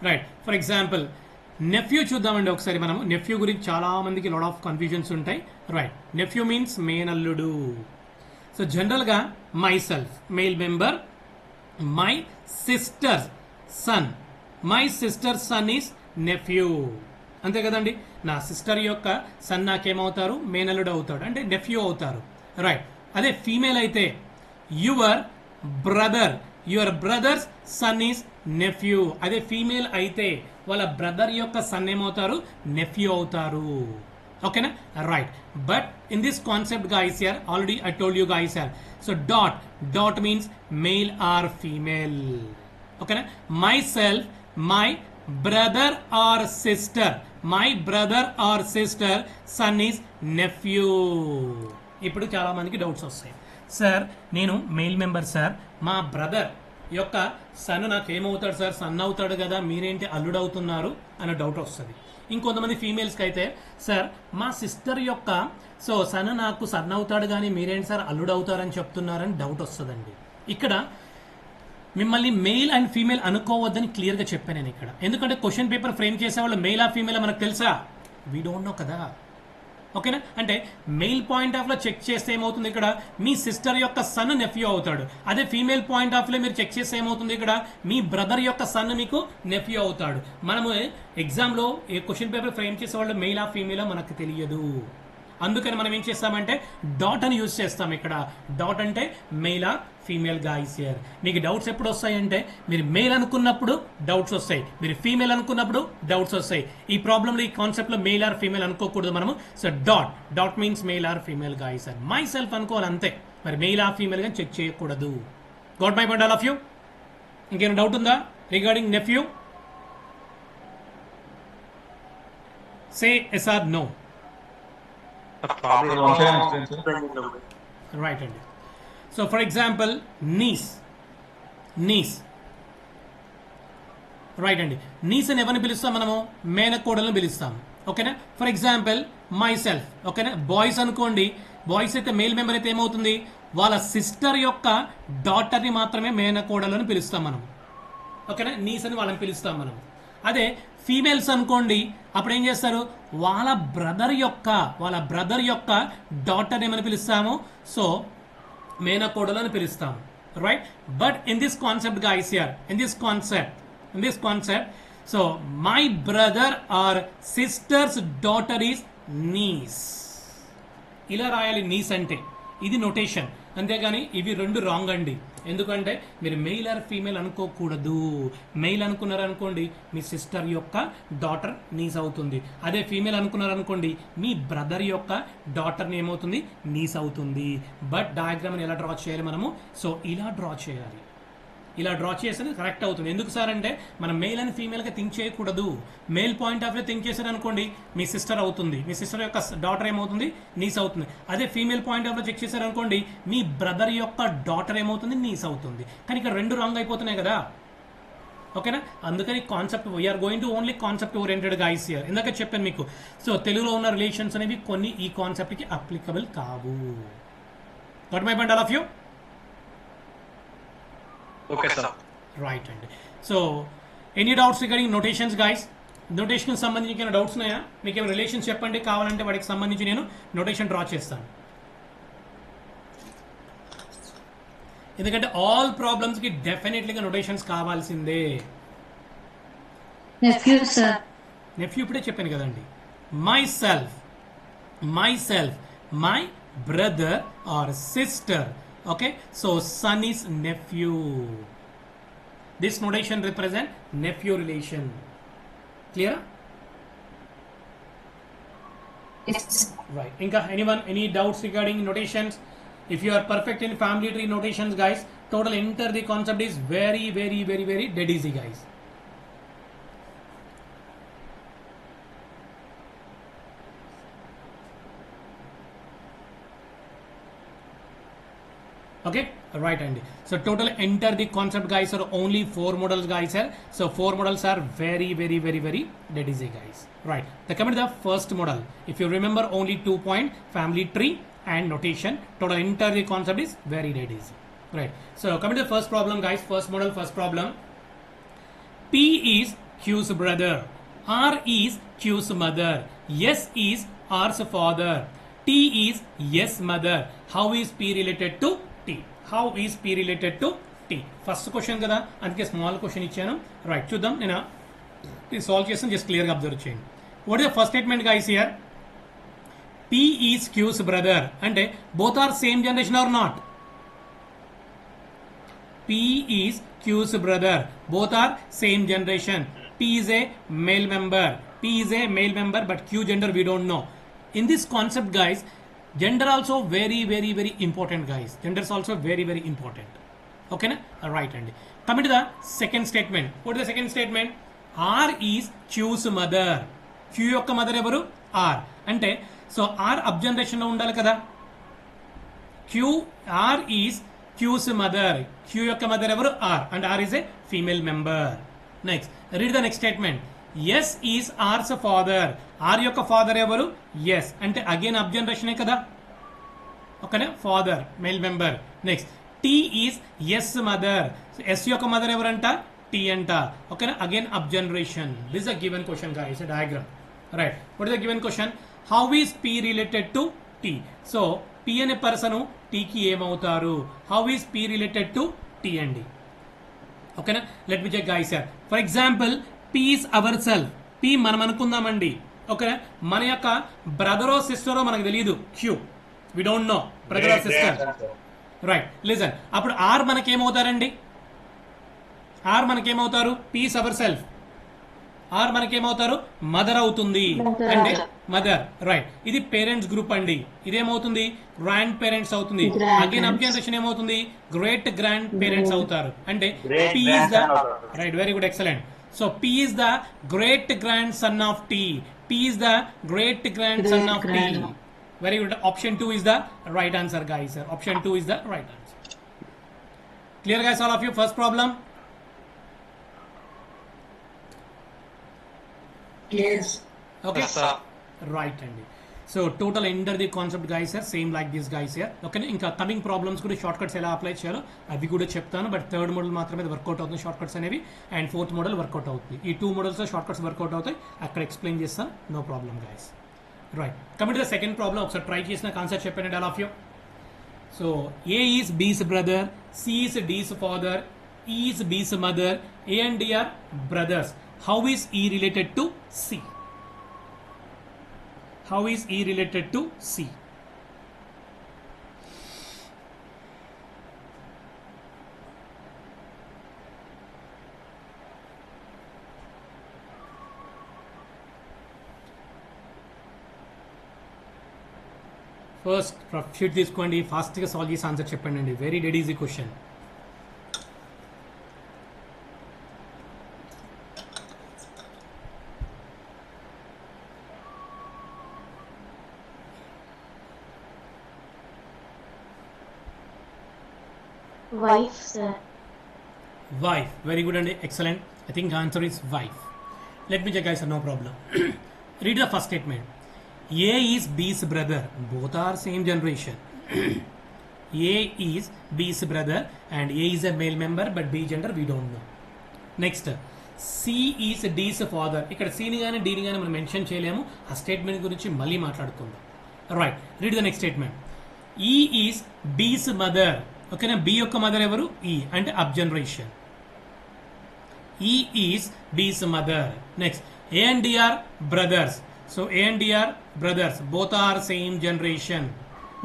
Right. For example nephew చూద్దామండి ఒకసారి. మనం నెఫ్యూ గురించి చాలా మందికి లాట్ ఆఫ్ కన్ఫ్యూజన్స్ ఉంటాయి. రైట్. నెఫ్యూ మీన్స్ మేనల్లుడు. సో జనరల్గా my self male member, my sister son, my sister son is nephew. అంతే కదండి, నా సిస్టర్ యొక్క సన్ నాకేమవుతారు? మేనల్లుడు అవుతాడు, అంటే నెఫ్యూ అవుతారు. రైట్. అదే ఫీమేల్ అయితే your brother, your brother's son is nephew. అదే ఫీమేల్ అయితే వాళ్ళ బ్రదర్ యొక్క సన్ ఏమవుతారు? నెఫ్యూ అవుతారు. Okay na? Right. But in this concept guys here, already I told you guys here, so dot means male or female. Okay na? Myself, my brother or sister, my brother or sister, son is nephew. ఇప్పుడు చాలా మందికి doubts వస్తాయి, sir నేను mail member sir, మా brother యొక్క sun నాకు ఏమవుతాడు sir, sun అవుతాడు కదా, మీరేంటి అల్లుడు అవుతున్నారు అనే డౌట్ వస్తుంది. ఇంకొంతమంది ఫీమేల్స్కి అయితే, సార్ మా సిస్టర్ యొక్క సో సన్ నాకు సన్ అవుతాడు కానీ మీరేంటి సార్ అల్లుడు అవుతారని చెప్తున్నారని డౌట్ వస్తుందండి. ఇక్కడ మిమ్మల్ని మెయిల్ అండ్ ఫీమేల్ అనుకోవద్దని క్లియర్గా చెప్పాను నేను ఇక్కడ. ఎందుకంటే క్వశ్చన్ పేపర్ ఫ్రేమ్ చేసేవాళ్ళు మెయిల్ ఆ ఫీమేల్ మనకు తెలుసా, వీ డోంట్ నో కదా. ఓకేనా? అంటే మెయిల్ పాయింట్ ఆఫ్ లో చెక్ చేస్తే ఏమవుతుంది, ఇక్కడ మీ సిస్టర్ యొక్క సన్ నెఫ్యూ అవుతాడు. అదే ఫీమేల్ పాయింట్ ఆఫ్ లో మీరు చెక్ చేస్తే ఏమవుతుంది, ఇక్కడ మీ బ్రదర్ యొక్క సన్ మీకు నెఫ్యూ అవుతాడు. మనము ఎగ్జామ్లో ఏ క్వశ్చన్ పేపర్ ఫ్రేమ్ చేసే వాళ్ళు మెయిల్ ఆ ఫీమేల్ మనకు తెలియదు. అందుకని మనం ఏం చేస్తామంటే డాట్ అని యూజ్ చేస్తాం. ఇక్కడ డాట్ అంటే mail or female guys here. మీకు డౌట్స్ ఎప్పుడు వస్తాయంటే, మీరు మెయిల్ అనుకున్నప్పుడు డౌట్స్ వస్తాయి, మీరు ఫీమేల్ అనుకున్నప్పుడు డౌట్స్ వస్తాయి. ఈ ప్రాబ్లంలో ఈ కాన్సెప్ట్లో మెయిల్ ఆర్ ఫీమేల్ అనుకోకూడదు మనము. So that means male or female guys here. Myself అనుకోవాలి అంతే, మరి మెయిల్ ఆర్ ఫీమేల్ గా చెక్ చేయకూడదు. Got my point all of you? ఇంకేమైనా డౌట్ ఉందా regarding nephew? Say yes or no. Right అండి. So for example niece right అండి. Niece అని ఎవరిని పిలుస్తాం మనము? మేనకోడలను పిలుస్తాం. ఓకేనా? For example myself. ఓకేనా? బాయ్స్ అనుకోండి, బాయ్స్ అయితే మెయిల్ మెంబర్ అయితే ఏమవుతుంది, వాళ్ళ సిస్టర్ యొక్క డాటర్ని మాత్రమే మేనకోడలను పిలుస్తాం మనం. ఓకేనా? నీస్ అని వాళ్ళని పిలుస్తాం మనం. అదే ఫీమేల్స్ అనుకోండి, అప్పుడు ఏం చేస్తారు, వాళ్ళ బ్రదర్ యొక్క డాటర్ ఏమని పిలుస్తాము, సో మేనకోడలను పిలుస్తాము. Right? But in this concept guys here, in this concept so my brother or sister's daughter is niece. ఇలా రాయాలి నీస్ అంటే, ఇది నొటేషన్. అంతేగాని ఇవి రెండు రాంగ్ అండి. ఎందుకంటే మీరు మెయిల్ ఆర్ ఫీమేల్ అనుకోకూడదు. మెయిల్ అనుకున్నారనుకోండి మీ సిస్టర్ యొక్క డాటర్ నీస్ అవుతుంది. అదే ఫీమేల్ అనుకున్నారనుకోండి మీ బ్రదర్ యొక్క డాటర్ని ఏమవుతుంది, నీస్ అవుతుంది. బట్ డయాగ్రామ్ని ఎలా డ్రా చేయాలి మనము, సో ఇలా డ్రా చేయాలి. ఇలా డ్రా చేస్తే కరెక్ట్ అవుతుంది. ఎందుకు సార్ అంటే మనం మెయిల్ అండ్ ఫీమేల్గా థింక్ చేయకూడదు. Male point of view think చేశారు అనుకోండి మీ సిస్టర్ అవుతుంది, మీ సిస్టర్ యొక్క డాటర్ ఏమవుతుంది, నీస్ అవుతుంది. అదే female point of view check చేశారు అనుకోండి మీ బ్రదర్ యొక్క డాటర్ ఏమవుతుంది, నీస్ అవుతుంది. కానీ ఇక్కడ రెండు రాంగ్ అయిపోతున్నాయి కదా. ఓకేనా? అందుకని concept we're going to only concept oriented guys here. ఇందాక చెప్పాను మీకు, సో తెలుగులో ఉన్న రిలేషన్స్ అనేవి కొన్ని ఈ కాన్సెప్ట్కి అప్లికబుల్ కావు. Got my point all of you? Okay sir. Right అండి. So any doubts regarding notations guys? నోటేషన్కి సంబంధించి ఏమైనా డౌట్స్ ఉన్నాయా? మీకు ఏమైనా రిలేషన్స్ చెప్పండి, కావాలంటే వాటికి సంబంధించి నేను నోటేషన్ డ్రా చేస్తాను. ఎందుకంటే ఆల్ ప్రాబ్లమ్స్కి డెఫినెట్లీగా నోటేషన్స్ కావాల్సిందే. నెఫ్యూ ఇప్పుడే చెప్పాను కదండి. My self, my brother are sister. Okay, so son is nephew. This notation represent nephew relation. Clear? Yes. Right. Inka, anyone, any doubts regarding notations? If you are perfect in family tree notations guys, total enter the concept is very dead easy guys. Okay, right అండి. So total entire the concept guys are only 4 models guys here. So 4 models are very dead easy guys. Right, the coming to the first model, if you remember only 2 point family tree and notation, total enter the concept is very dead easy. Right, so coming to the first problem guys, first model, first problem. P is Q's brother, R is Q's mother, S is R's father, T is S mother. How is P related to T? How is P related to T? First question కదా, అందుకే small question ఇచ్చాను. Right, చూద్దాం. నేను ఇది solve చేస్తాను, just క్లియర్గా observe చేయండి. What is the first statement guys here? P is Q's brother అంటే both are same generation or not? P is Q's brother, both are same generation. P is a male member, but Q gender we don't know. in this concept guys, gender also very very very important guys. Gender is also very very important. Okay na? Right అండి. Coming to the second statement. What is the second statement? R is choose mother. Q యొక్క mother ఎవరు? R. అంటే so R అబ్ generation లో ఉండాలి కదా. R is Q's mother. Q యొక్క mother ఎవరు? R. And R is a female member. Next, read the next statement. S is R's father. R యొక్క ఫాదర్ ఎవరు? Yes. అంటే అగైన్ అబ్ జనరేషనే కదా. ఓకేనా? Father male member. Next, T is S mother. So S యొక్క mother ఎవరంట? T అంట. ఓకేనా? అగైన్ అబ్ generation. This is a given question guys, a diagram. Right. What is the given question? How is P related to T? So P అనే person T కి ఏమవుతారు? How is P related to T అండి? ఓకేనా? Let me check guys here. For example P is ourself. P మనం అనుకుందామండి. ఓకేనా? మన యొక్క బ్రదరో సిస్టరో మనకు తెలియదు. Q we don't know brother or sister. Right, listen. అప్పుడు R మనకేమవుతారండి? R మనకేమవుతారు? P is ourself. R మనకేమవుతారు? మదర్ అవుతుంది. అంటే మదర్. రైట్. ఇది పేరెంట్స్ గ్రూప్ అండి. ఇదేమవుతుంది? గ్రాండ్ పేరెంట్స్ అవుతుంది. అగైన్ అప్ జనరేషన్ ఏమవుతుంది? గ్రేట్ గ్రాండ్ పేరెంట్స్ అవుతారు. అంటే P is the right, very good, excellent. So P is the great grandson of T. P is the great grandson of T. Very good. Option 2 is the right answer guys. Option 2 is the right answer. Clear guys, all of you? First problem. Yes. Okay. Yes, sir. Right అండి. So total entire the concept guys sir, same like this guys sir. Okay, ఇంకా coming problems కూడా short cuts ఎలా apply చేయాలో అవి కూడా చెప్తాను. But third model మాత్రమే work out అవుతుంది షార్ట్ కట్స్ అనేవి, అండ్ ఫోర్త్ మోడల్ వర్కౌట్ అవుతుంది. ఈ 2 మోడల్స్లో షార్ట్ కట్స్ వర్కౌట్ అవుతాయి. అక్కడ ఎక్స్ప్లెయిన్ చేస్తాను, no problem guys. Right, coming to the second problem. ఒకసారి ట్రై చేసిన కాన్సెప్ట్ చెప్పండి all of you. So A is B's brother, C is D's father, E is B's mother, A and D are brothers. How is E related to C? How is E related to C? First sheet తీసుకోండి, ఫాస్ట్గా solve చేసి answer చెప్పండి అండి. Very dead easy question. Wife, sir. Wife. Very good and excellent. I think the answer is wife. Let me check guys, no problem. Read the first statement. A is B's brother. Both are same generation. A is B's brother and A is a male member, but B gender we don't know. Next, C is D's father. ఇక్కడ C ని కానీ D ని కానీ మనం mention చేయలేము. ఆ statement గురించి మళ్ళీ మాట్లాడుకుందాం. Right, read the next statement. E is B's mother. ఓకేనా? B యొక్క మదర్ ఎవరు? E అంటే అబ్ generation. E is B's mother. Next, A and D are brothers. So A and D are brothers. Both are same generation.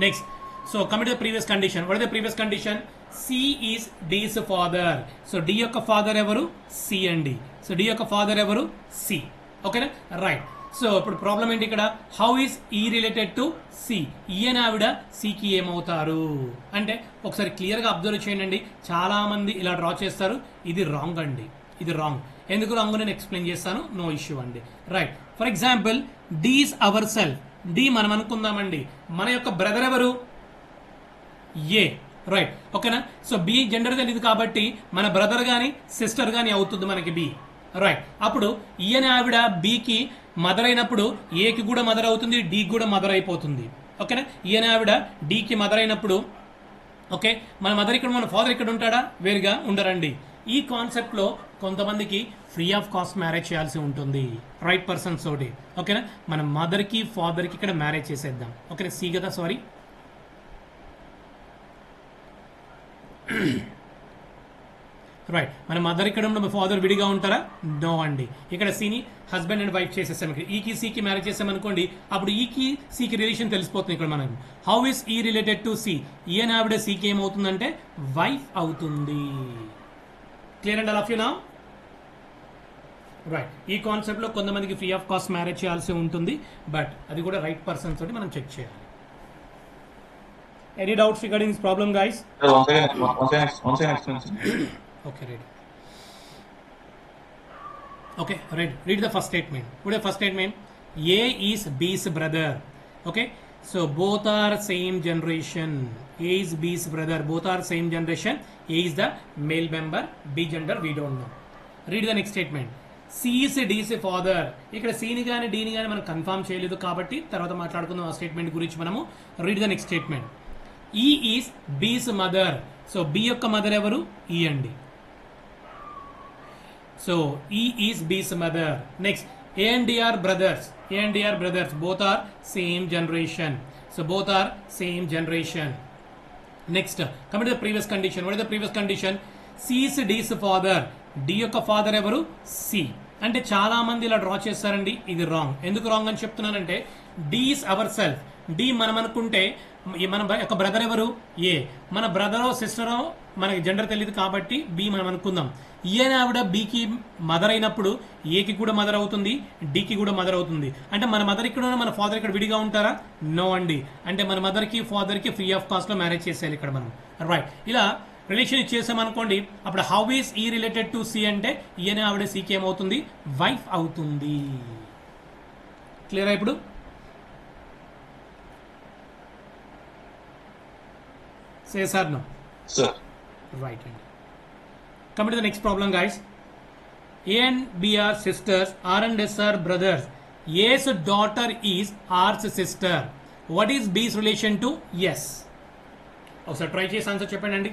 Next, so come to the previous condition. What is the previous condition? C is D's father. So D యొక్క father ఎవరు? C and D. So D యొక్క father ఎవరు? C. ఓకేనా? Right. So ఇప్పుడు problem ఏంటి ఇక్కడ? How is ఈ related to C? ఈ అని ఆవిడ సికి ఏమవుతారు అంటే ఒకసారి క్లియర్గా అబ్జర్వ్ చేయండి. చాలా మంది ఇలా డ్రా చేస్తారు. ఇది రాంగ్ అండి, ఇది రాంగ్. ఎందుకు రాంగ్ నేను ఎక్స్ప్లెయిన్ చేస్తాను, నో ఇష్యూ అండి. Right, for example D is ourself. D మనం అనుకుందామండి. మన యొక్క బ్రదర్ ఎవరు? ఏ. రైట్, ఓకేనా? సో బి జెండర్ తెలియదు కాబట్టి మన బ్రదర్ కానీ సిస్టర్ కానీ అవుతుంది మనకి బి. రైట్, అప్పుడు ఈ అని ఆవిడ బికి మదర్ అయినప్పుడు ఏకి కూడా మదర్ అవుతుంది, డీకి కూడా మదర్ అయిపోతుంది. ఓకేనా? ఈ అని ఆవిడ డీకి మదర్ అయినప్పుడు ఓకే, మన మదర్ ఇక్కడ, మన ఫాదర్ ఇక్కడ ఉంటాడా? వేరుగా ఉండరండి. ఈ కాన్సెప్ట్లో కొంతమందికి ఫ్రీ ఆఫ్ కాస్ట్ మ్యారేజ్ చేయాల్సి ఉంటుంది రైట్ పర్సన్స్ తోటి. ఓకేనా? మన మదర్కి ఫాదర్కి ఇక్కడ మ్యారేజ్ చేసేద్దాం. ఓకేనా? సి కదా, సారీ. రైట్, మన మదర్ ఇక్కడ ఉన్న ఫాదర్ విడిగా ఉంటారా? నో అండి. ఇక్కడ సిని హస్బెండ్ అండ్ వైఫ్ చేసేస్తాం. ఇక్కడ ఈకి సికి మ్యారేజ్ చేస్తాం అనుకోండి, అప్పుడు ఈకి సికి రిలేషన్ తెలిసిపోతుంది ఇక్కడ మనకు. హౌ ఇస్ ఈ రిలేటెడ్ టు సి? ఈ అని ఆవిడ సికి ఏమవుతుందంటే వైఫ్ అవుతుంది. Clear and all of you now? Right. ఈ కాన్సెప్ట్ లో కొంతమందికి ఫ్రీ ఆఫ్ కాస్ట్ మ్యారేజ్ చేయాల్సి ఉంటుంది, బట్ అది కూడా రైట్ పర్సన్ తోటి మనం చెక్ చేయాలి. Any doubts regarding this problem guys? One second explain. Okay, read. Okay, read the first statement. What is the first statement? A is B's brother. Okay, so both are same generation. A is B's brother. Both are same generation. A is the male member. B gender we don't know. Read the next statement. C is D's father. ఇక్కడ C ని కానీ D ని కానీ మనం confirm చేయలేదు కాబట్టి తర్వాత మాట్లాడుకుందాం ఆ స్టేట్మెంట్ గురించి మనము. Read the next statement. E is B's mother. So B యొక్క మదర్ ఎవరు? E అండి. So E is B's mother. Next, A and D are brothers. A and D are brothers. Both are same generation. So both are same generation. Next, come to the previous condition. What is the previous condition? C is D's father. D యొక్క father ఎవరు? C. అంటే చాలా మంది ఇలా draw చేస్తారండి, ఇది wrong. ఎందుకు wrong అని చెప్తున్నానంటే D is our self. D మనం అనుకుంటే మన యొక్క బ్రదర్ ఎవరు? ఏ. మన బ్రదరో సిస్టరో మనకి జెండర్ తెలియదు కాబట్టి బి మనం అనుకుందాం. ఏ అని ఆవిడ బికి మదర్ అయినప్పుడు ఏకి కూడా మదర్ అవుతుంది, డికి కూడా మదర్ అవుతుంది. అంటే మన మదర్ ఇక్కడ మన ఫాదర్ ఇక్కడ విడిగా ఉంటారా? నో అండి. అంటే మన మదర్కి ఫాదర్కి ఫ్రీ ఆఫ్ కాస్ట్లో మ్యారేజ్ చేసేయాలి ఇక్కడ మనం. రైట్. ఇలా రిలేషన్ ఇచ్చేసామనుకోండి, అప్పుడు హౌ ఈస్ ఈ రిలేటెడ్ టు సి అంటే ఈయన ఆవిడ సికి ఏమవుతుంది? వైఫ్ అవుతుంది. క్లియరా ఇప్పుడు? Say sir, no. Sir. Right. Come to the next problem, guys. A and B are sisters. R and S are brothers. A's daughter is R's sister. What is B's relation to S? Oh, sir, try chase answer cheppandi.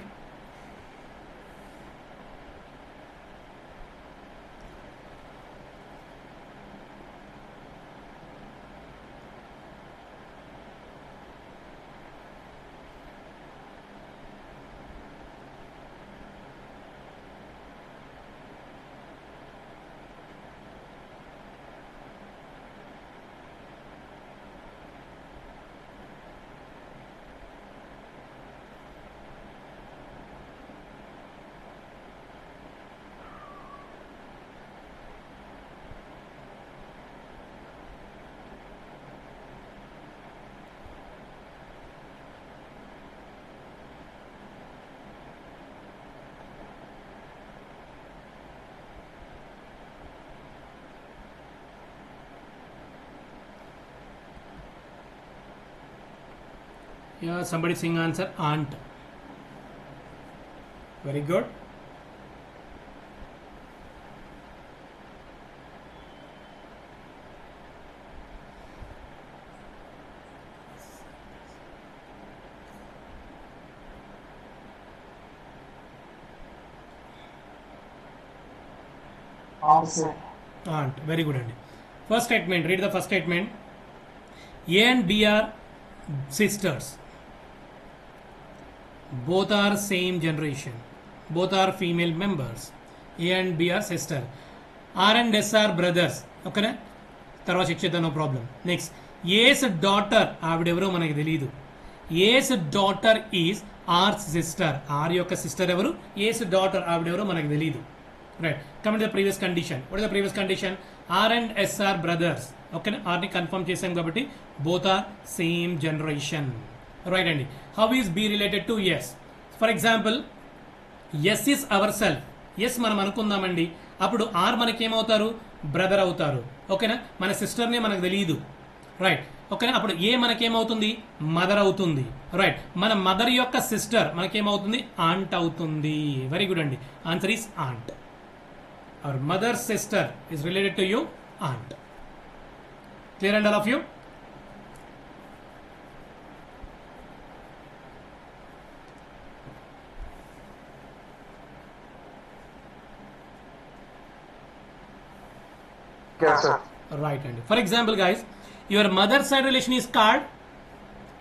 Yeah, somebody sing answer aunt. Very good. Answer. Aunt. Very good. First statement. Read the first statement. A and B are sisters. Both are same generation. Both are female members. A and B are sister. R and S are brothers. Okay na? తర్వాత check చేద్దాం, no problem. Next, S daughter ఆవిడెవరో మనకి తెలియదు. S daughter is R's sister. R యొక్క sister ఎవరు? S daughter ఆవిడెవరో మనకి తెలియదు. Right. Come to the previous condition. What is the previous condition? R and S are brothers. ఓకేనా? ఆర్ని కన్ఫర్మ్ చేసాం కాబట్టి both are same generation. Right అండి. How is B related to S? For example, S is ourself. S మనం అనుకుందామండి, అప్పుడు are మనకేమవుతారు? Brother అవుతారు. ఓకేనా? మన సిస్టర్నే మనకు తెలియదు. రైట్. ఓకేనా? అప్పుడు ఏ మనకేమవుతుంది? మదర్ అవుతుంది. రైట్. మన మదర్ యొక్క సిస్టర్ మనకేమవుతుంది? ఆంట్ అవుతుంది. వెరీ గుడ్ అండి. Answer is aunt. Our mother sister is related to you, aunt. Clear and all of you? Yes, sir. Right అండి. For example guys, your mother side relation is called,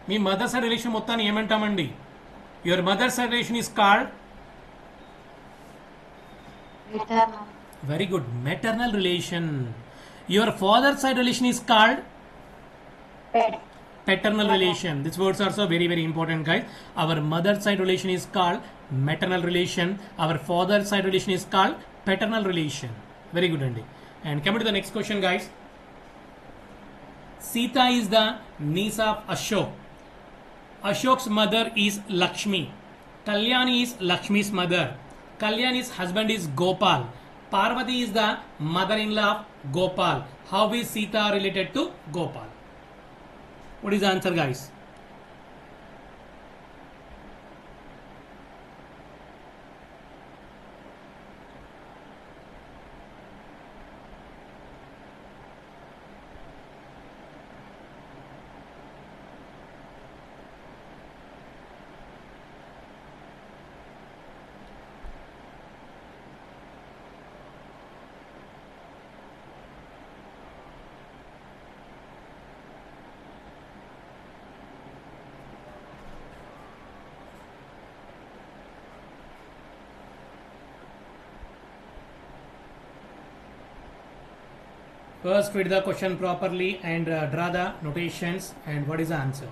మీ mother side relation మొత్తాన్ని ఏమంటామండి? Your mother side relation is called, Maternal. Very good, maternal relation. Your father side relation is called Pet. paternal relation. These words are also very very important, guys. Our mother side relation is called maternal relation. Our father side relation is called paternal relation. Very good అండి. And coming to the next question, guys. Sita is the niece of Ashok. Ashok's mother is Lakshmi. Kalyani is Lakshmi's mother. Kalyani's husband is Gopal. Parvati is the mother-in-law of Gopal. How is Sita related to Gopal? What is the answer, guys? First, read the question properly and draw the notations. And what is the answer?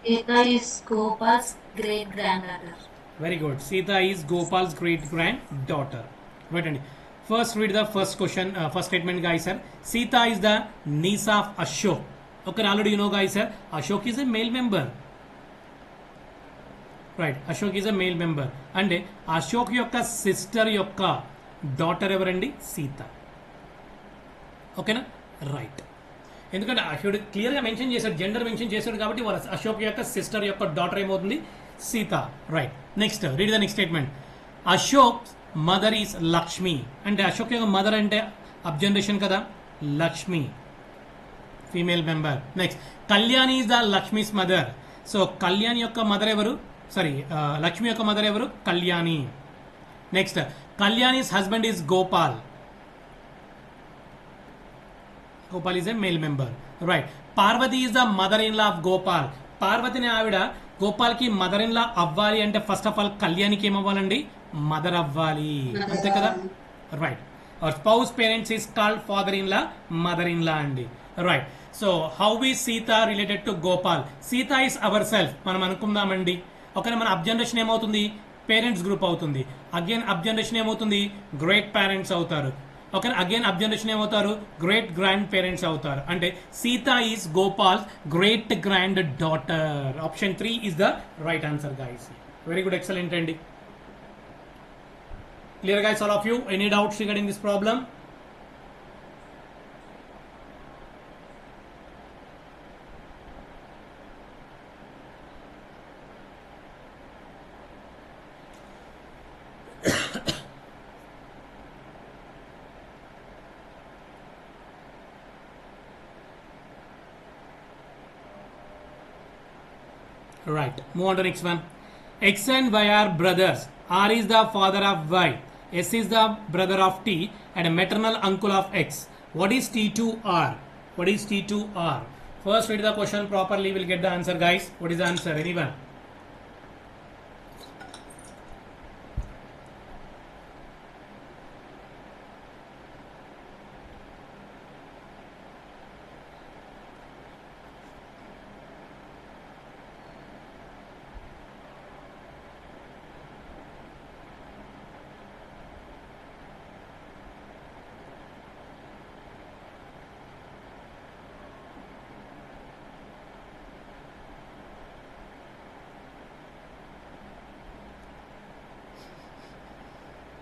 Sita is Gopal's great granddaughter. Very good. Sita is Gopal's great granddaughter. Wait a minute. First, read the first question, first statement, guys, sir. Sita is the niece of Ashok. Okay, already you know, guys, sir. Ashok is a male member. Right, Ashok is a male member. And Ashok yokka sister yokka daughter evarandi? Sita. ఓకేనా right ఎందుకంటే అశోక్ క్లియర్గా mention చేశాడు gender mention చేశాడు కాబట్టి వాళ్ళ అశోక్ యొక్క sister యొక్క daughter ఏమవుతుంది Sita right next read the next statement Ashok mother is Lakshmi అంటే అశోక్ యొక్క మదర్ అంటే అప్ జనరేషన్ కదా Lakshmi female member next Kalyani is the Lakshmi's mother so Kalyani యొక్క మదర్ ఎవరు సారీ లక్ష్మి యొక్క మదర్ ఎవరు Kalyani next Kalyani's husband is Gopal Gopal is a male member. Right. Parvati is the mother-in-law of Gopal. పార్వతిని ఆవిడ గోపాల్కి మదర్ ఇన్ లా అవ్వాలి అంటే ఫస్ట్ ఆఫ్ ఆల్ కళ్యాణికి ఏమవ్వాలండి మదర్ అవ్వాలి అంతే కదా right our spouse parents is called father in law mother in law అండి right so how is Sita related to Gopal Sita is ourself మనం అనుకుందామండి ఓకే మన అప్ జనరేషన్ ఏమవుతుంది పేరెంట్స్ గ్రూప్ అవుతుంది అగైన్ అప్ జనరేషన్ ఏమవుతుంది గ్రేట్ పేరెంట్స్ అవుతారు okay again up generation ఏమవుతారు great grandparents అవుతారు అంటే Sita is Gopal great grand daughter option 3 is the right answer guys very good excellent అండి clear guys all of you any doubts regarding this problem Right. Move on to the next one. X and Y are brothers. R is the father of Y. S is the brother of T and a maternal uncle of X. What is T to R? What is T to R? First read the question properly. We'll get the answer, guys. What is the answer? Anyone?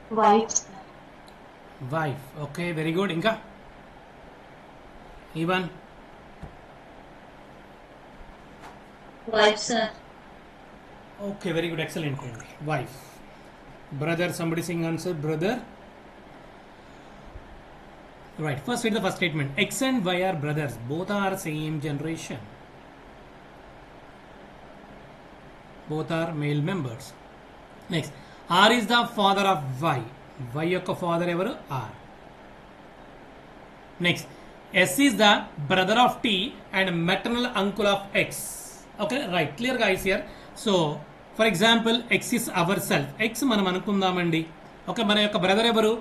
Wife. Wife. Okay, very good. Inka? Even? Wife, sir. Okay, very good. Excellent. Wife. Brother, somebody saying answer. Brother. Right. First read the first statement. X and Y are brothers. Both are same generation. Both are male members. Next. R is the father of Y. Y యొక్క father ఎవరు R. Next. S is the brother of T and maternal uncle of X. Okay, right. Clear guys here. So, for example, X is ourself. X మనం అనుకుందామండి. Okay మన యొక్క brother ఎవరు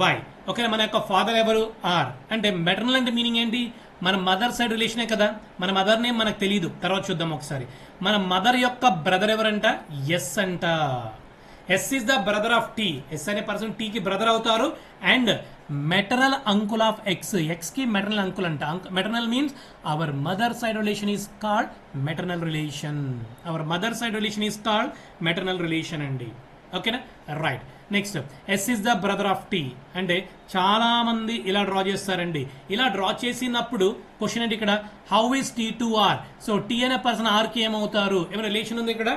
why. Okay, మన యొక్క father ఎవరు? Are. అంటే maternal అంటే మీనింగ్ ఏంటి? మన మదర్ సైడ్ రిలేషనే కదా. మన మదర్ నేమ్ మనకు తెలియదు, తర్వాత చూద్దాం ఒకసారి. మన మదర్ యొక్క బ్రదర్ ఎవరంట? ఎస్ అంట. S is the brother of T. S అనే పర్సన్ టీకి బ్రదర్ అవుతారు. And maternal uncle of X. ఎక్స్కి మెటర్నల్ అంకుల్ అంట. Maternal means our mother side relation is called maternal relation. Our mother side relation is called maternal relation అండి. ఓకేనా? Right. Next, S is the brother of T. అంటే చాలా మంది ఇలా draw చేస్తారండి. ఇలా డ్రా చేసినప్పుడు క్వశ్చన్ ఏంటి ఇక్కడ? How is T to R? So T అనే పర్సన్ ఆర్కి ఏమవుతారు? ఏమైనా రిలేషన్ ఉంది ఇక్కడ?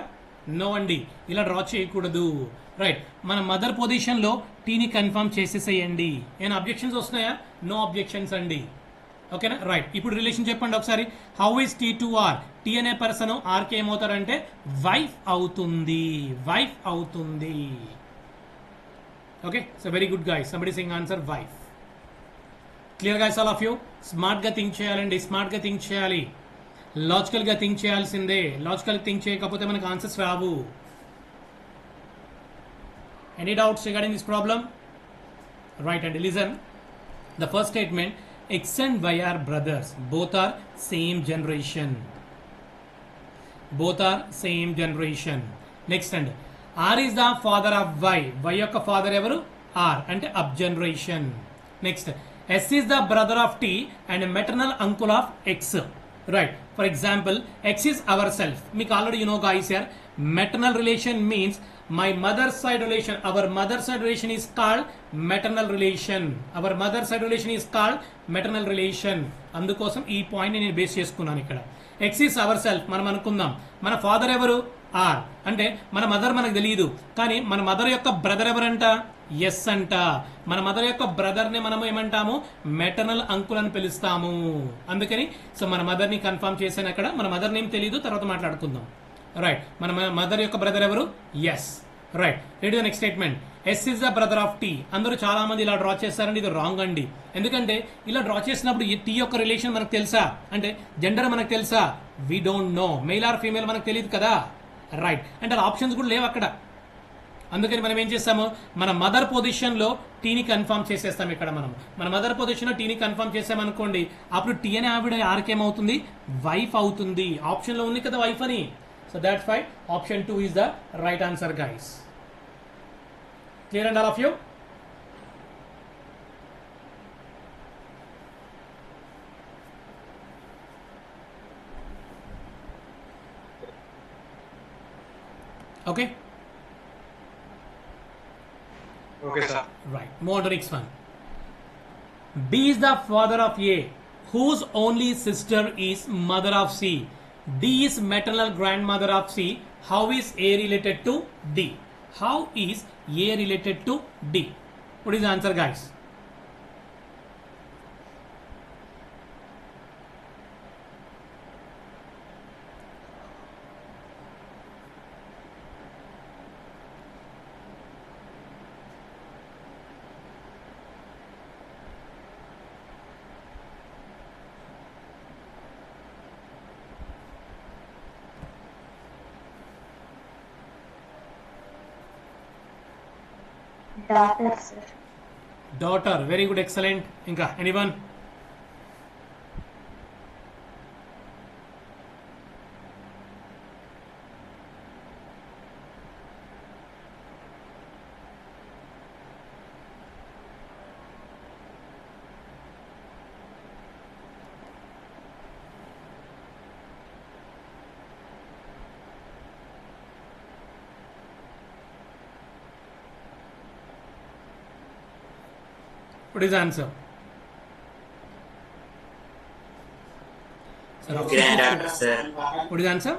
నో అండి, ఇలా డ్రా చేయకూడదు. రైట్. మన మదర్ పొజిషన్లో టీని కన్ఫర్మ్ చేసేసేయండి. ఏమైనా అబ్జెక్షన్స్ వస్తున్నాయా? నో అబ్జెక్షన్స్ అండి. ఓకేనా? రైట్. ఇప్పుడు రిలేషన్ చెప్పండి ఒకసారి. How is T to R? T అనే పర్సన్ ఆర్కి ఏమవుతారంటే వైఫ్ అవుతుంది. వైఫ్ అవుతుంది. Okay, so very good guys. Somebody sing answer wife. Clear guys all of you? స్మార్ట్గా థింక్ చేయాలండి. స్మార్ట్గా థింక్ చేయాలి. లాజికల్గా థింక్ చేయాల్సిందే. లాజికల్ థింక్ చేయకపోతే మనకు ఆన్సర్స్ రావు. Any doubts regarding this problem? Right అండి, listen. The first statement, X and Y are brothers. Both are same generation. Both are same generation. Next and R is the father of Y. Y యొక్క father ఎవరు? R. అంటే up generation. Next, S is the brother of T and maternal uncle of X. Right. For example, X is ourself. మీకు already you know guys here. Maternal relation means my mother side relation. Our mother side relation is called maternal relation. Our mother side relation is called maternal relation. అందుకోసం ఈ point నేను base చేసుకున్నాను ఇక్కడ. X is ourself. మనం అనుకుందాం మన father ఎవరు? Are. అంటే మన మదర్ మనకు తెలియదు, కానీ మన మదర్ యొక్క బ్రదర్ ఎవరంట? ఎస్ అంట. మన మదర్ యొక్క బ్రదర్ని మనం ఏమంటాము? మెటర్నల్ అంకుల్ అని పిలుస్తాము. అందుకని సో మన మదర్ని కన్ఫర్మ్ చేశాను అక్కడ. మన మదర్ నేమ్ తెలియదు, తర్వాత మాట్లాడుకుందాం. రైట్. మన మదర్ యొక్క బ్రదర్ ఎవరు? S. Right. Ready the next statement. S is the brother of T. అందరూ చాలా మంది ఇలా డ్రా చేస్తారండి. ఇది రాంగ్ అండి. ఎందుకంటే ఇలా డ్రా చేసినప్పుడు ఈ టీ యొక్క రిలేషన్ మనకు తెలుసా? అంటే జెండర్ మనకు తెలుసా? We don't no. Mail or female మనకు తెలియదు కదా. రైట్. అంటే ఆప్షన్స్ కూడా లేవు అక్కడ. అందుకని మనం ఏం చేస్తాము? మన మదర్ పొజిషన్లో టీని కన్ఫర్మ్ చేసేస్తాం. ఇక్కడ మనం మన మదర్ పొజిషన్లో టీని కన్ఫర్మ్ చేసామనుకోండి, అప్పుడు టీ అనే ఆవిడ ఆర్కేమవుతుంది? వైఫ్ అవుతుంది. ఆప్షన్లో ఉంది కదా వైఫ్ అని. So that's why option 2 is the right answer, guys. Clear and all of you? Okay? Okay, sir. Right. Move on to the next one. B is the father of A, whose only sister is mother of C. D is maternal grandmother of C. How is A related to D? How is A related to D? What is the answer, guys? Daughter, sir. Daughter. Very good. Excellent. Inka. Anyone? What is the answer? Sir, Granddaughter, sir. what is the answer?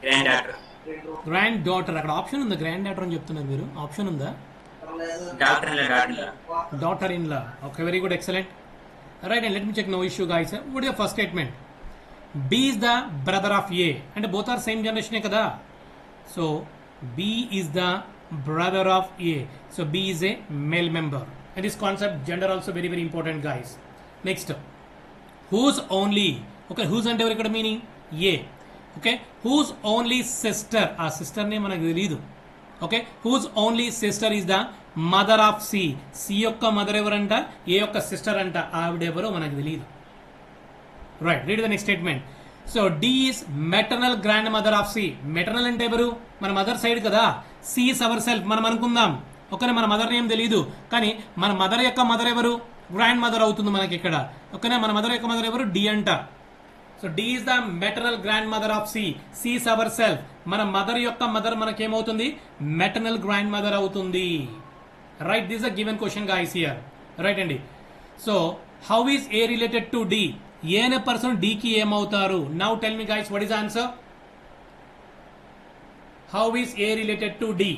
Granddaughter. Granddaughter. అక్కడ option ఉందా? Grand daughter అని చెప్తున్నారు మీరు. Option ఉందా? Daughter-in-law. Daughter in law. Okay, very good, excellent. Right, and let me check. No issue, guys. What is the first statement? B is the brother of A. And both are same generation kada. So B is the brother of A. So B is a male member. And this concept, gender also very very important, guys. Next, whose only. Okay, whose అంటే ఎవరు ఇక్కడ meaning? A. Okay, whose only sister. ఆ sister నే మనకు తెలియదు. Okay, whose only sister is the mother of C. C యొక్క mother ఎవరంట, A యొక్క సిస్టర్ అంట, ఆవిడెవరో మనకు తెలియదు. Right, read the next statement. So D is maternal grandmother of C. Maternal అంటే ఎవరు, మన మదర్ సైడ్ కదా. సి ఈస్ అవర్ సెల్ఫ్, మనం అనుకుందాం. ఓకేనా, మన మదర్ నేమ్ తెలియదు, కానీ మన మదర్ యొక్క మదర్ ఎవరు, గ్రాండ్ మదర్ అవుతుంది మనకి ఇక్కడ. ఓకేనా, మన మదర్ యొక్క మదర్ ఎవరు, డి అంట. So D is the maternal grandmother of C. C is ourself, మన మదర్ యొక్క మదర్ మనకేమవుతుంది, మెటర్నల్ గ్రాండ్ మదర్ అవుతుంది. Right, this a given question guys here. Right అండి. So how is A related to D? A అనే person D కి ఏమవుతారు? Now tell me guys, what is answer? How is A related to D?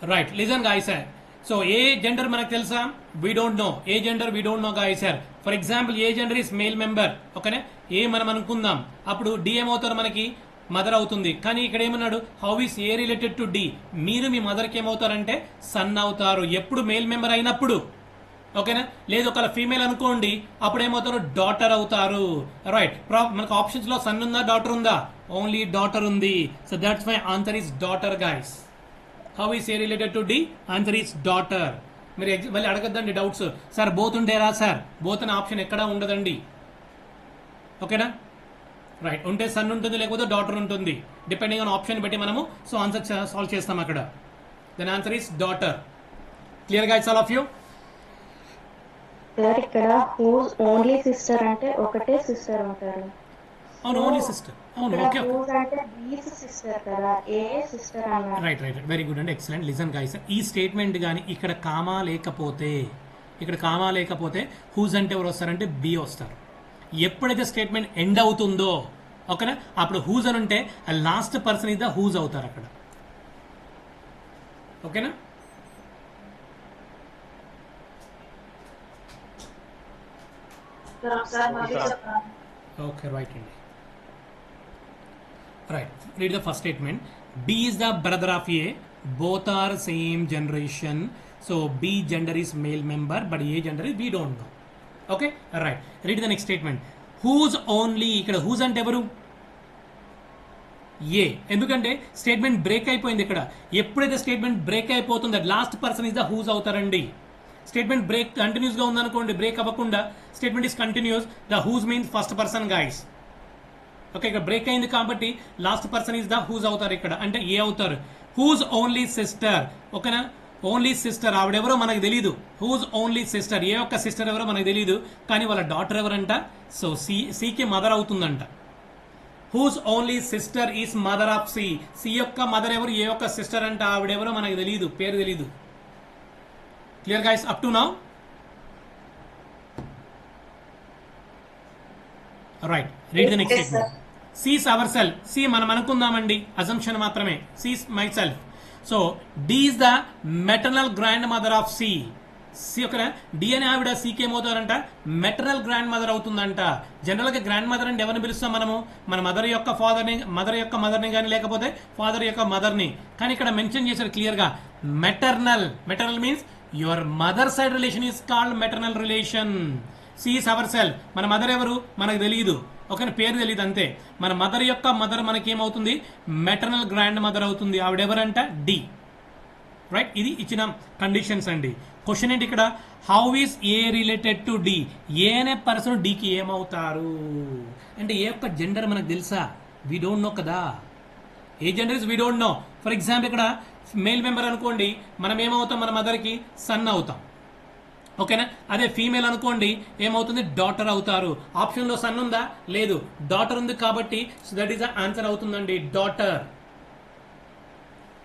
Right, listen guys sir. So A gender మనకు తెలుసా? We don't no. A gender we don't no guys sir. For example A gender is male member. ఓకేనా, ఏ మనం అనుకుందాం, అప్పుడు D ఏమవుతారు మనకి, mother అవుతుంది. కానీ ఇక్కడ ఏమన్నాడు, how is A related to D? మీరు మీ మదర్కి ఏమవుతారంటే సన్ అవుతారు, ఎప్పుడు మేల్ మెంబర్ అయినప్పుడు. ఓకేనా, లేదు ఒకవేళ ఫీమేల్ అనుకోండి, అప్పుడు ఏమవుతారు, డాటర్ అవుతారు. రైట్, మనకు ఆప్షన్స్ లో సన్ ఉందా, డాటర్ ఉందా? ఓన్లీ డాటర్ ఉంది. So that's my answer is daughter guys. How is A related to D? Answer is daughter. మీరు మళ్ళీ అడగద్దండి డౌట్స్, సార్ బోత్ ఉండేరా సార్? బోత్ అనే ఆప్షన్ ఎక్కడా ఉండదండి. ఓకేనా, రైట్, ఉంటే సన్ ఉంటుంది, లేకపోతే డాటర్ ఉంటుంది, డిపెండింగ్ ఆన్ ఆప్షన్ బట్టి మనము సో ఆన్సర్ సాల్వ్ చేస్తాం అక్కడ. Then answer is daughter. Clear guys all of you? Sir ఇక్కడ హూజ్ ఓన్లీ సిస్టర్ అంటే ఒకటే సిస్టర్ ఉంటారు. అవును, ఓన్లీ సిస్టర్. అవును, ఓకే. హూజ్ అంటే బీస్ సిస్టర్ కదా, ఏ సిస్టర్ అన్నారు. రైట్ రైట్, వెరీ గుడ్ అండి, ఎక్సలెంట్. లిజన్ గైస్, ఈ స్టేట్మెంట్ కానీ ఇక్కడ కామా లేకపోతే, హూజ్ అంటే ఎవరు వస్తారంటే బి వస్తారు. ఎప్పుడైతే స్టేట్మెంట్ ఎండ్ అవుతుందో, ఓకేనా, అప్పుడు హూజ్ అని ఉంటే last person is the whose అవుతారు అక్కడ. ఓకేనా, ఓకే, రైట్ అండి. Right. Read the first statement. B is the brother of A. Both are same generation. So B gender is male member, but A gender is we don't know. Okay. Right. Read the next statement. Whose only? ఇక్కడ whose అంటే ఎవరు? ఏ. ఎందుకంటే statement break అయిపోయింది ఇక్కడ. ఎప్పుడైతే statement break అయిపోతుందో last person is the whose అవుతారండి. Statement break continuous గా ఉందనుకోండి, బ్రేక్ అవ్వకుండా statement is continuous, the whose means first person guys. Okay, ఇక్కడ బ్రేక్ అయింది కాబట్టి last person is the whose అవుతారు ఇక్కడ, అంటే ఏ అవుతారు. Whose only sister. ఓకేనా, ఓన్లీ సిస్టర్ ఆవిడెవరో మనకు తెలియదు. హూజ్ ఓన్లీ సిస్టర్, ఏ యొక్క సిస్టర్ ఎవరో మనకు తెలియదు, కానీ వాళ్ళ డాటర్ ఎవరంట, సో సికి మదర్ అవుతుందంట. Whose only sister is mother of C. C యొక్క మదర్ ఎవరు, ఏ యొక్క సిస్టర్ అంట, ఆవిడెవరో మనకు తెలియదు, పేరు తెలియదు. Clear guys up to now? Right, read the next statement. C's ourself. C మనం అనుకుందామండి, అజంప్షన్ మాత్రమే. C's myself. So D is the maternal grandmother of C. C ఒక డి అని ఆవిడ సికి ఏమవుతారంట, మెటర్నల్ గ్రాండ్ మదర్ అవుతుందంట. General గా గ్రాండ్ మదర్ అంటే ఎవరిని పిలుస్తాం మనము, మన మదర్ యొక్క మదర్ని కానీ, లేకపోతే ఫాదర్ యొక్క మదర్ని. కానీ ఇక్కడ మెన్షన్ చేశారు క్లియర్ గా maternal. Maternal means your mother side relation is called maternal relation. C's ourself, మన మదర్ ఎవరు మనకు తెలియదు, ఓకే, పేరు తెలియదు అంతే. మన మదర్ యొక్క మదర్ మనకి ఏమవుతుంది, మెటర్నల్ గ్రాండ్ మదర్ అవుతుంది. ఆవిడెవరంట, డి. రైట్, ఇది ఇచ్చిన కండిషన్స్ అండి. క్వశ్చన్ ఏంటి ఇక్కడ, how is A related to D? A అనే పర్సన్ డికి ఏమవుతారు అంటే, ఏ యొక్క జెండర్ మనకు తెలుసా? వీ డోంట్ నో కదా. A gender is we don't know. For example ఇక్కడ మేల్ మెంబర్ అనుకోండి, మనం ఏమవుతాం, మన మదర్కి సన్ అవుతాం. ఓకేనా, అదే ఫీమేల్ అనుకోండి ఏమవుతుంది, డాటర్ అవుతారు. ఆప్షన్లో సన్ ఉందా, లేదు, డాటర్ ఉంది కాబట్టి so that is the answer అవుతుందండి, daughter.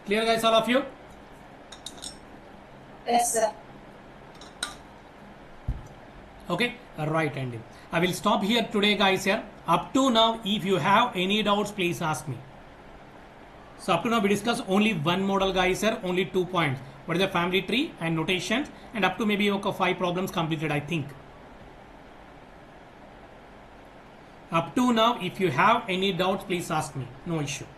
Clear guys all of you? Yes, sir. Okay, right అండి. I will stop here today guys here. Up to now if you have any doubts please ask me. So up to now we discussed only one model guys here, only 2 points. What is the family tree and notations, and up to maybe 5 problems completed I think. Up to now if you have any doubts please ask me, no issue.